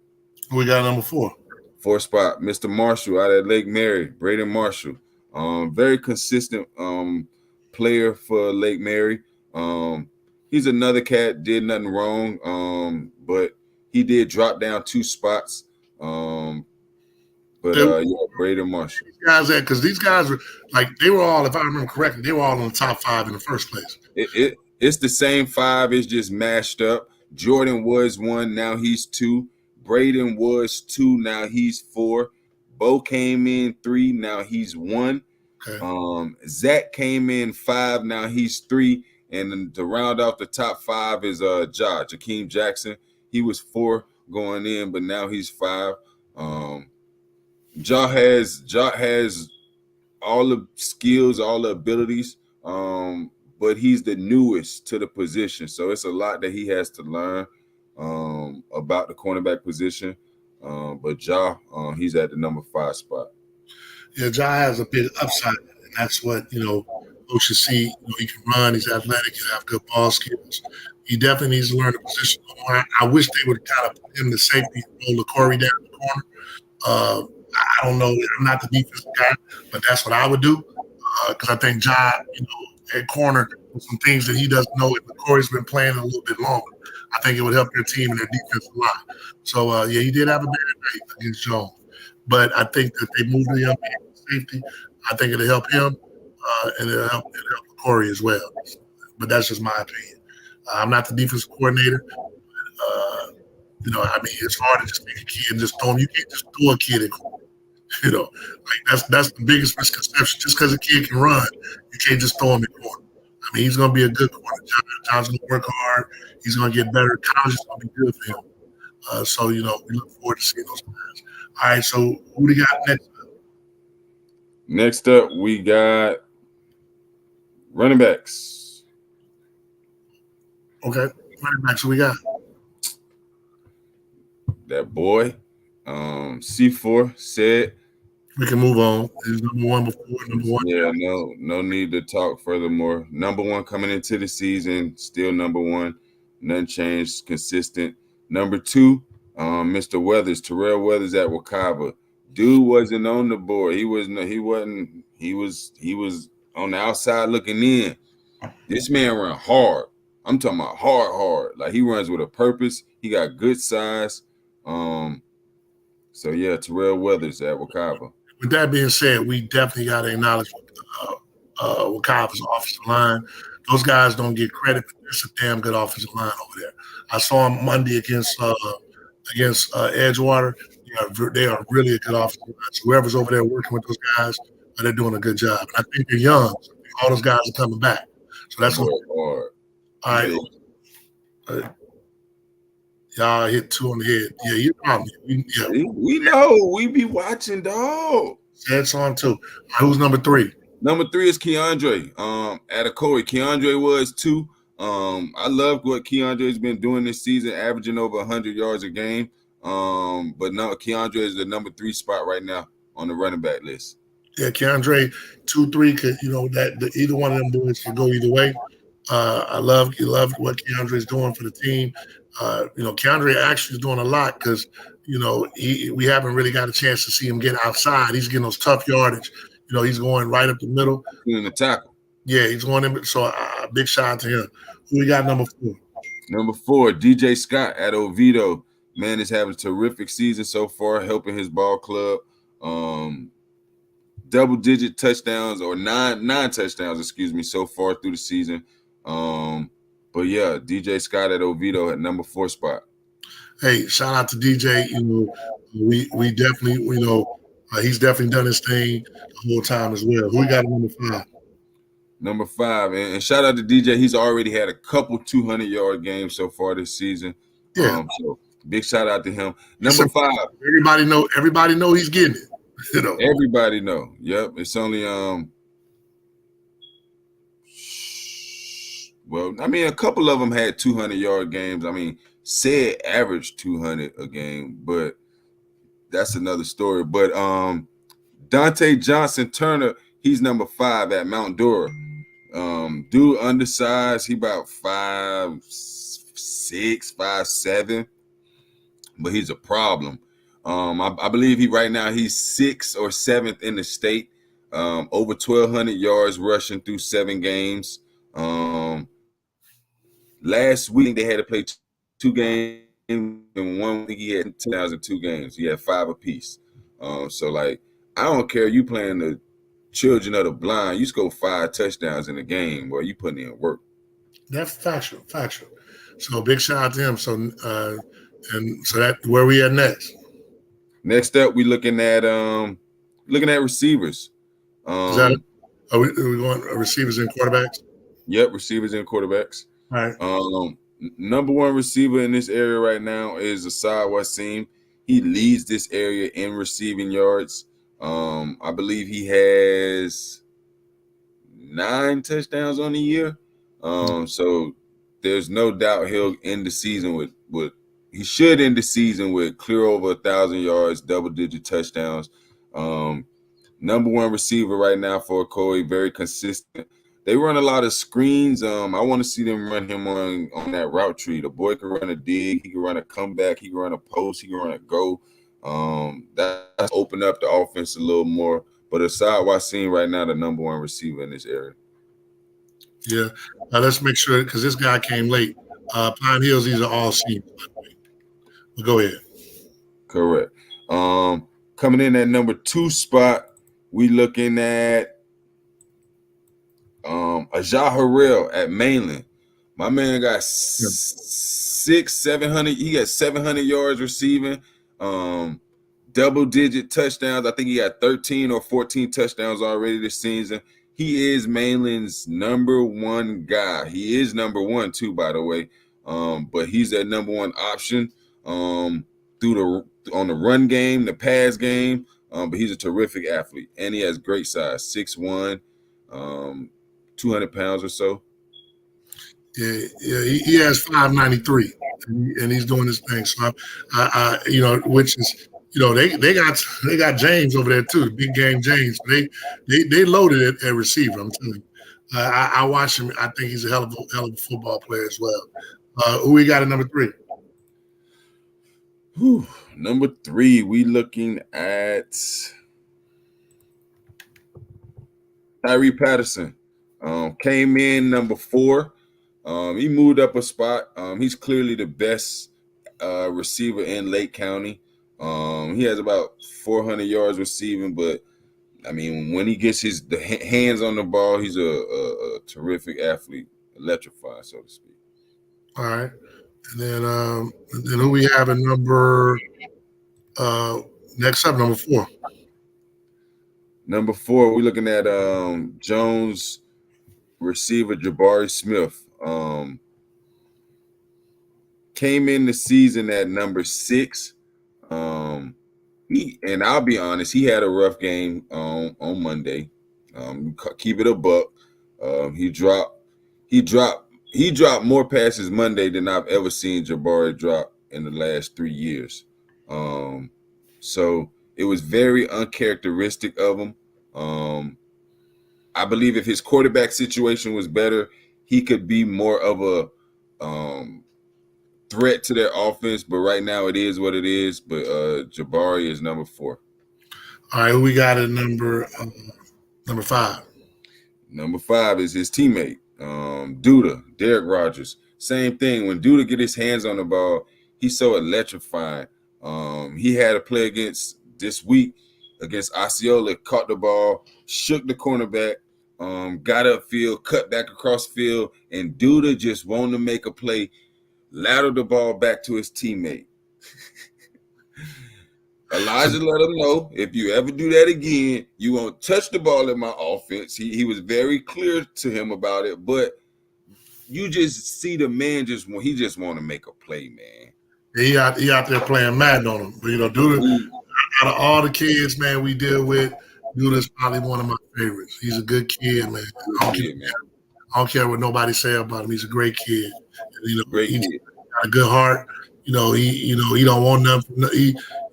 We got number 4. 4 spot, Mr. Marshall out at Lake Mary, Braden Marshall. Very consistent player for Lake Mary. He's another cat, did nothing wrong, but he did drop down 2 spots. Braden Marshall. Because these guys were like, they were all, if I remember correctly, they were all in the top 5 in the first place. It's the same 5. It's just mashed up. Jordan was 1. Now he's 2. Braden was 2, now he's 4. Bo came in 3, now he's 1. Okay. Zach came in 5, now he's 3. And then to round off the top 5 is Jakeem Jackson. He was 4 going in, but now he's 5. Ja has all the skills, all the abilities, but he's the newest to the position, so it's a lot that he has to learn about the cornerback position. But he's at the number 5 spot. Yeah, Ja has a big upside, and that's what coaches see. He can run, he's athletic, he have good ball skills. He definitely needs to learn the position more. I wish they would kind of put him the safety and roll Corey down the corner. I don't know. I'm not the defensive guy, but that's what I would do because I think Ja, at corner, some things that he doesn't know. If Corey's been playing a little bit longer, I think it would help their team and their defensive line. So yeah, he did have a bad night against Jones, but I think that they moved the young man to safety. I think it'll help him and it'll help Corey as well. But that's just my opinion. I'm not the defensive coordinator. It's hard to just take a kid and just throw him. You can't just throw a kid in corner. That's the biggest misconception. Just because a kid can run, you can't just throw him in corner. I mean, he's going to be a good corner. John's going to work hard. He's going to get better. College is going to be good for him. So we look forward to seeing those guys. All right, so who do we got next? Next up, we got running backs. Okay, running backs. Who we got? That boy, C4 said. We can move on. He's number 1 before number 1. Yeah, no need to talk furthermore. Number 1 coming into the season, still number 1. None changed, consistent. Number 2, Mr. Weathers, Terrell Weathers at Wakava. Dude wasn't on the board. He was on the outside looking in. This man ran hard. I'm talking about hard. Like he runs with a purpose. He got good size. So yeah, Terrell Weathers at Wakava. With that being said, we definitely got to acknowledge Wakava's offensive line. Those guys don't get credit, but there's a damn good offensive line over there. I saw him Monday against Edgewater. They are really a good offensive line. So whoever's over there working with those guys, they're doing a good job. And I think they're young. So all those guys are coming back. So that's what. All right. Y'all hit 2 on the head. Yeah, you probably. We know. We be watching, dog. That's on too. Right, who's number 3? Number 3 is Keandre. At OCOEE, Keandre was 2. I love what Keandre's been doing this season, averaging over 100 yards a game. But no, Keandre is the number 3 spot right now on the running back list. Yeah, Keandre 2-3 could either one of them boys can go either way. I love what Keandre's doing for the team. Keandre actually is doing a lot because we haven't really got a chance to see him get outside. He's getting those tough yardage. He's going right up the middle. In the tackle. Yeah, he's going in. So big shout out to him. Who we got number 4? Number 4, DJ Scott at Oviedo. Man is having a terrific season so far, helping his ball club. Double-digit touchdowns or nine touchdowns, so far through the season. But yeah, DJ Scott at Oviedo at number 4 spot. Hey, shout out to DJ. We definitely, he's definitely done his thing the whole time as well. Who we got at number 5? Number 5, and shout out to DJ. He's already had a couple 200-yard games so far this season. Yeah. So big shout out to him. Number 5. Everybody know he's getting it. Everybody know. Yep. It's only a couple of them had 200-yard games. Said average 200 a game, but that's another story. But Dante Johnson Turner, he's number 5 at Mount Dora. Dude undersized, he about 5'6", 5'7", but he's a problem. I believe right now he's 6th or 7th in the state. Over 1,200 yards rushing through 7 games. Last week they had to play 2 games, and 1 week he had 2 games. He had 5 apiece. So I don't care. You playing the children of the blind. You score 5 touchdowns in a game, boy. You putting in work. That's factual. So big shout out to him. So And so that where we at next? Next up, we looking at receivers. Is that are we going receivers and quarterbacks? Yep, receivers and quarterbacks. All right. Number one receiver in this area right now is Asad Wasim. He leads this area in receiving yards. I believe he has 9 touchdowns on the year. So there's no doubt he'll end the season with he should end the season with clear over 1,000 yards, double-digit touchdowns. Number one receiver right now for OCOEE, very consistent. They run a lot of screens. I want to see them run him on that route tree. The boy can run a dig. He can run a comeback. He can run a post. He can run a go. That's opened up the offense a little more. But Asad Wasim right now, the number one receiver in this area. Yeah. Let's make sure, because this guy came late. Pine Hills, these are all seniors. Well, go ahead. Correct. Coming in at number 2 spot, we looking at Ajah Harrell at Mainland. My man got 700. He got 700 yards receiving, double-digit touchdowns. I think he got 13 or 14 touchdowns already this season. He is Mainland's number one guy. He is number one too, by the way. But he's that number one option on the run game, the pass game. But he's a terrific athlete, and he has great size, 6'1", 200 pounds or so. Yeah, he has 593, and he's doing this thing. So, which is, they got James over there too, the big game James. They loaded at receiver. I'm telling you, I watch him. I think he's a hell of a football player as well. Who we got at number 3? Number 3, we looking at Tyree Patterson. Came in number 4. He moved up a spot. He's clearly the best receiver in Lake County. He has about 400 yards receiving, but I mean, when he gets the hands on the ball, he's a terrific athlete, electrified, so to speak. All right, and then who we have at number next up, number 4. Number 4, we're looking at Jones receiver Jabari Smith. Came in the season at number 6. And I'll be honest, he had a rough game on Monday. Keep it a buck. He dropped more passes Monday than I've ever seen Jabari drop in the last 3 years. So it was very uncharacteristic of him. I believe if his quarterback situation was better, he could be more of a threat to their offense. But right now, it is what it is. But Jabari is number 4. All right, who we got at number 5? Number 5 is his teammate, Duda, Derek Rogers. Same thing. When Duda get his hands on the ball, he's so electrifying. He had a play this week against Osceola, caught the ball, shook the cornerback, got upfield, cut back across field, and Duda just wanted to make a play, lateral the ball back to his teammate. Elijah let him know, if you ever do that again, you won't touch the ball in my offense. He was very clear to him about it, but you just see the man just want to make a play, man. He out there playing Madden on him. But, Duda, out of all the kids, man, we deal with, Duda's probably one of my favorites. He's a good kid, man. I don't care what nobody say about him. He's a great kid. Great he's kid. Got a good heart. He don't want nothing.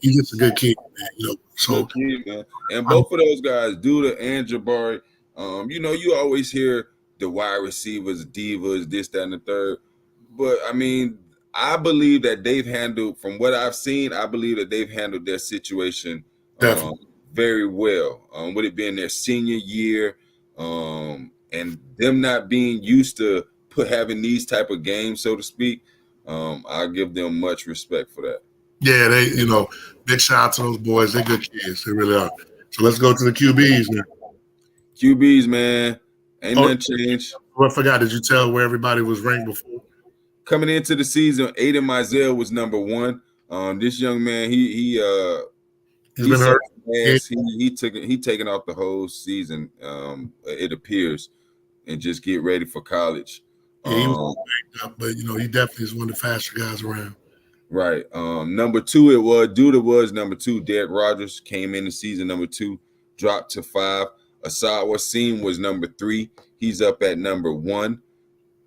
He's just a good kid, man. So good kid, man. And both of those guys, Duda and Jabari, you always hear the wide receivers, divas, this, that, and the third. But I mean, I believe that they've handled, from what I've seen, I believe that they've handled their situation very well. With it being their senior year, and them not being used to having these type of games, so to speak, I give them much respect for that. Yeah, big shout out to those boys. They're good kids. They really are. So let's go to the QBs now. QBs, man. Ain't nothing changed. I forgot. Did you tell where everybody was ranked before? coming into the season, Aiden Mizell was number 1. This young man, he's been hurt. He taken off the whole season. It appears, and just get ready for college. Yeah, he was banged up, but he definitely is one of the faster guys around. Right. Number 2, was number 2. Derek Rogers came in the season number 2, dropped to 5. Asad Wasim was number 3. He's up at number 1.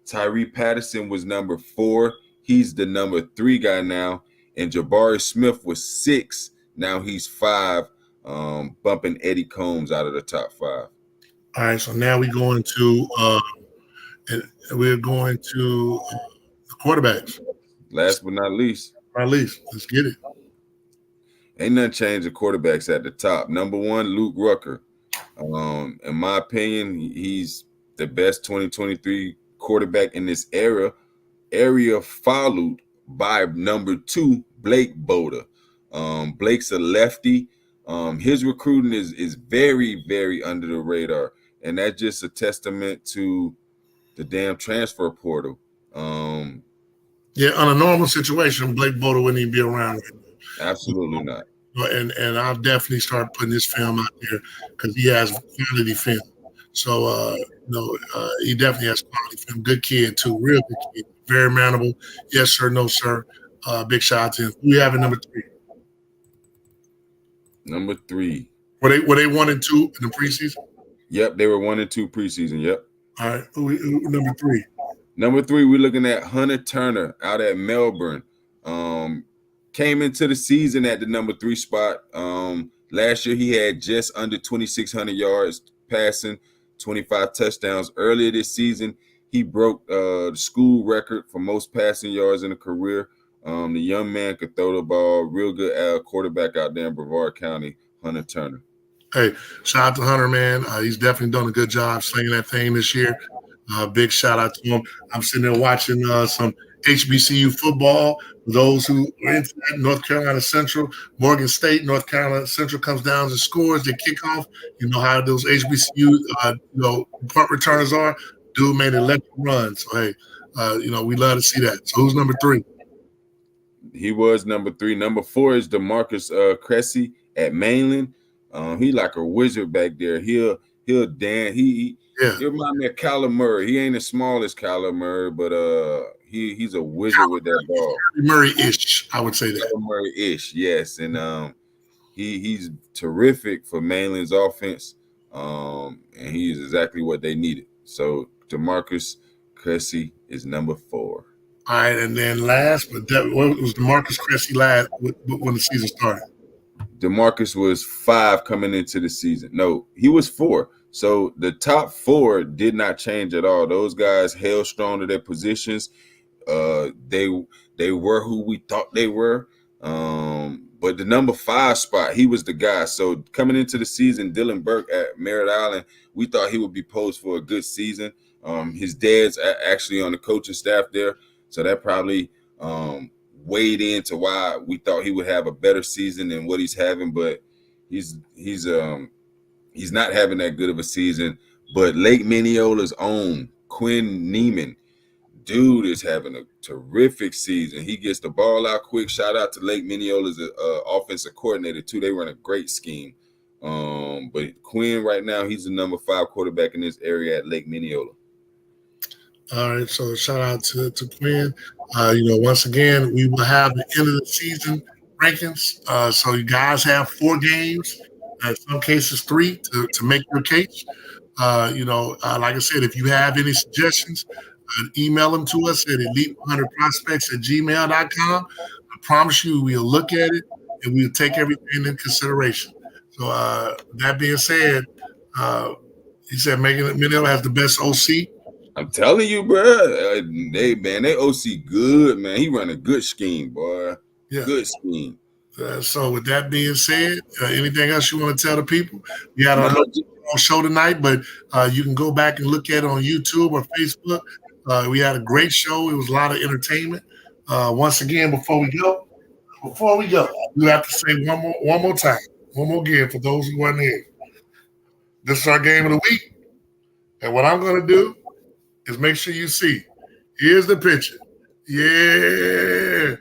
Tyree Patterson was number 4. He's the number 3 guy now. And Jabari Smith was 6. Now he's 5, bumping Eddie Combs out of the top 5. All right, so now we're going to the quarterbacks. Last but not least. Let's get it. Ain't nothing changed the quarterbacks at the top. Number 1, Luke Rucker. In my opinion, he's the best 2023 quarterback in this area, followed by number 2, Blake Boda. Blake's a lefty. His recruiting is very, very under the radar, and that's just a testament to the damn transfer portal. Yeah, on a normal situation, Blake Boda wouldn't even be around. Absolutely not. And I'll definitely start putting his film out there because he has quality film. So, he definitely has quality film. Good kid, too. Real good kid. Very manageable. Yes, sir. No, sir. Big shout out to him. Who we have at number 3? Number 3. Were they 1 and 2 in the preseason? Yep, they were 1 and 2 preseason. Yep. All right. Who number 3? Number 3, we're looking at Hunter Turner out at Melbourne. Came into the season at the number 3 spot. Last year, he had just under 2,600 yards passing, 25 touchdowns. Earlier this season, he broke the school record for most passing yards in a career. The young man could throw the ball. Real good quarterback out there in Brevard County, Hunter Turner. Hey, shout out to Hunter, man. He's definitely done a good job slinging that thing this year. Big shout out to him. I'm sitting there watching some HBCU football. For those who are into that, North Carolina Central, Morgan State, North Carolina Central comes down and scores. They kick off. You know how those HBCU, punt returners are. Dude made 11 runs. So, hey, we love to see that. So who's number 3? He was number 3. Number 4 is DeMarcus Cressy at Mainland. He like a wizard back there. He'll dance. He remind me of Kyler Murray. He ain't as small as Kyler Murray, but he's a wizard with that ball. Murray-ish, I would say that. Kyler Murray-ish, yes. And he's terrific for Mainland's offense. And he's exactly what they needed. So DeMarcus Cressy is number 4. All right, and then last, but what was DeMarcus Cressy last when the season started? DeMarcus was 5 coming into the season. No, he was 4. So the top 4 did not change at all. Those guys held strong to their positions. They were who we thought they were. But the number 5 spot, he was the guy. So coming into the season, Dylan Burke at Merritt Island, we thought he would be posed for a good season. His dad's actually on the coaching staff there. So that probably weighed into why we thought he would have a better season than what he's having. But he's not having that good of a season. But Lake Minneola's own Quinn Neiman, dude, is having a terrific season. He gets the ball out quick. Shout out to Lake Minneola's offensive coordinator too. They run a great scheme. But Quinn right now, he's the number 5 quarterback in this area at Lake Minneola. All right, so shout out to Quinn. Once again, we will have the end of the season rankings. So you guys have 4 games, in some cases 3 to make your case. Like I said, if you have any suggestions, email them to us at elite100prospects@gmail.com. I promise you we'll look at it and we'll take everything into consideration. So that being said, he said Minniola has the best OC. I'm telling you, bro. They OC good, man. He run a good scheme, boy. Yeah. Good scheme. So with that being said, anything else you want to tell the people? We had our show tonight, but you can go back and look at it on YouTube or Facebook. We had a great show. It was a lot of entertainment. Once again, before we go, we have to say one more time, one more again for those who weren't here. This is our game of the week. And what I'm going to do is make sure you see. Here's the picture. Yeah.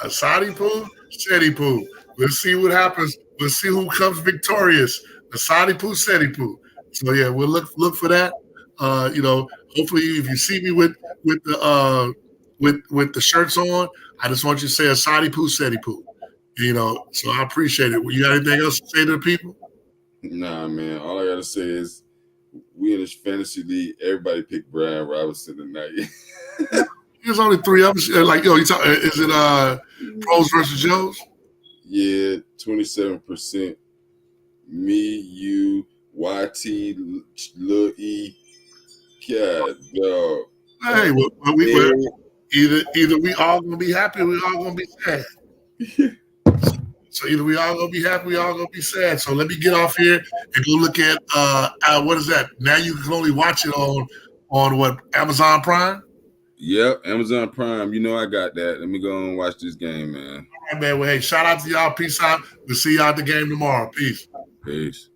Asadi Poo, Seti Poo. Let's see what happens. Let's see who comes victorious. Asadi Poo, Seti Poo. So yeah, we'll look for that. Hopefully if you see me with the with the shirts on, I just want you to say Asadi Poo, Seti Poo. So I appreciate it. You got anything else to say to the people? Nah, man. All I gotta say is we in this fantasy league. Everybody picked Brian Robinson tonight. There's only 3 of us. Like, you talk, is it pros versus Joes? Yeah, 27%. Me, you, YT, Lil E. God, dog. Hey, either we all gonna be happy or we all gonna be sad. So either we all gonna be happy, we all gonna be sad. So let me get off here and go look at what is that? Now you can only watch it on what, Amazon Prime? Yep, Amazon Prime. You know I got that. Let me go and watch this game, man. All right, man. Well, hey, shout out to y'all. Peace out. We'll see y'all at the game tomorrow. Peace. Peace.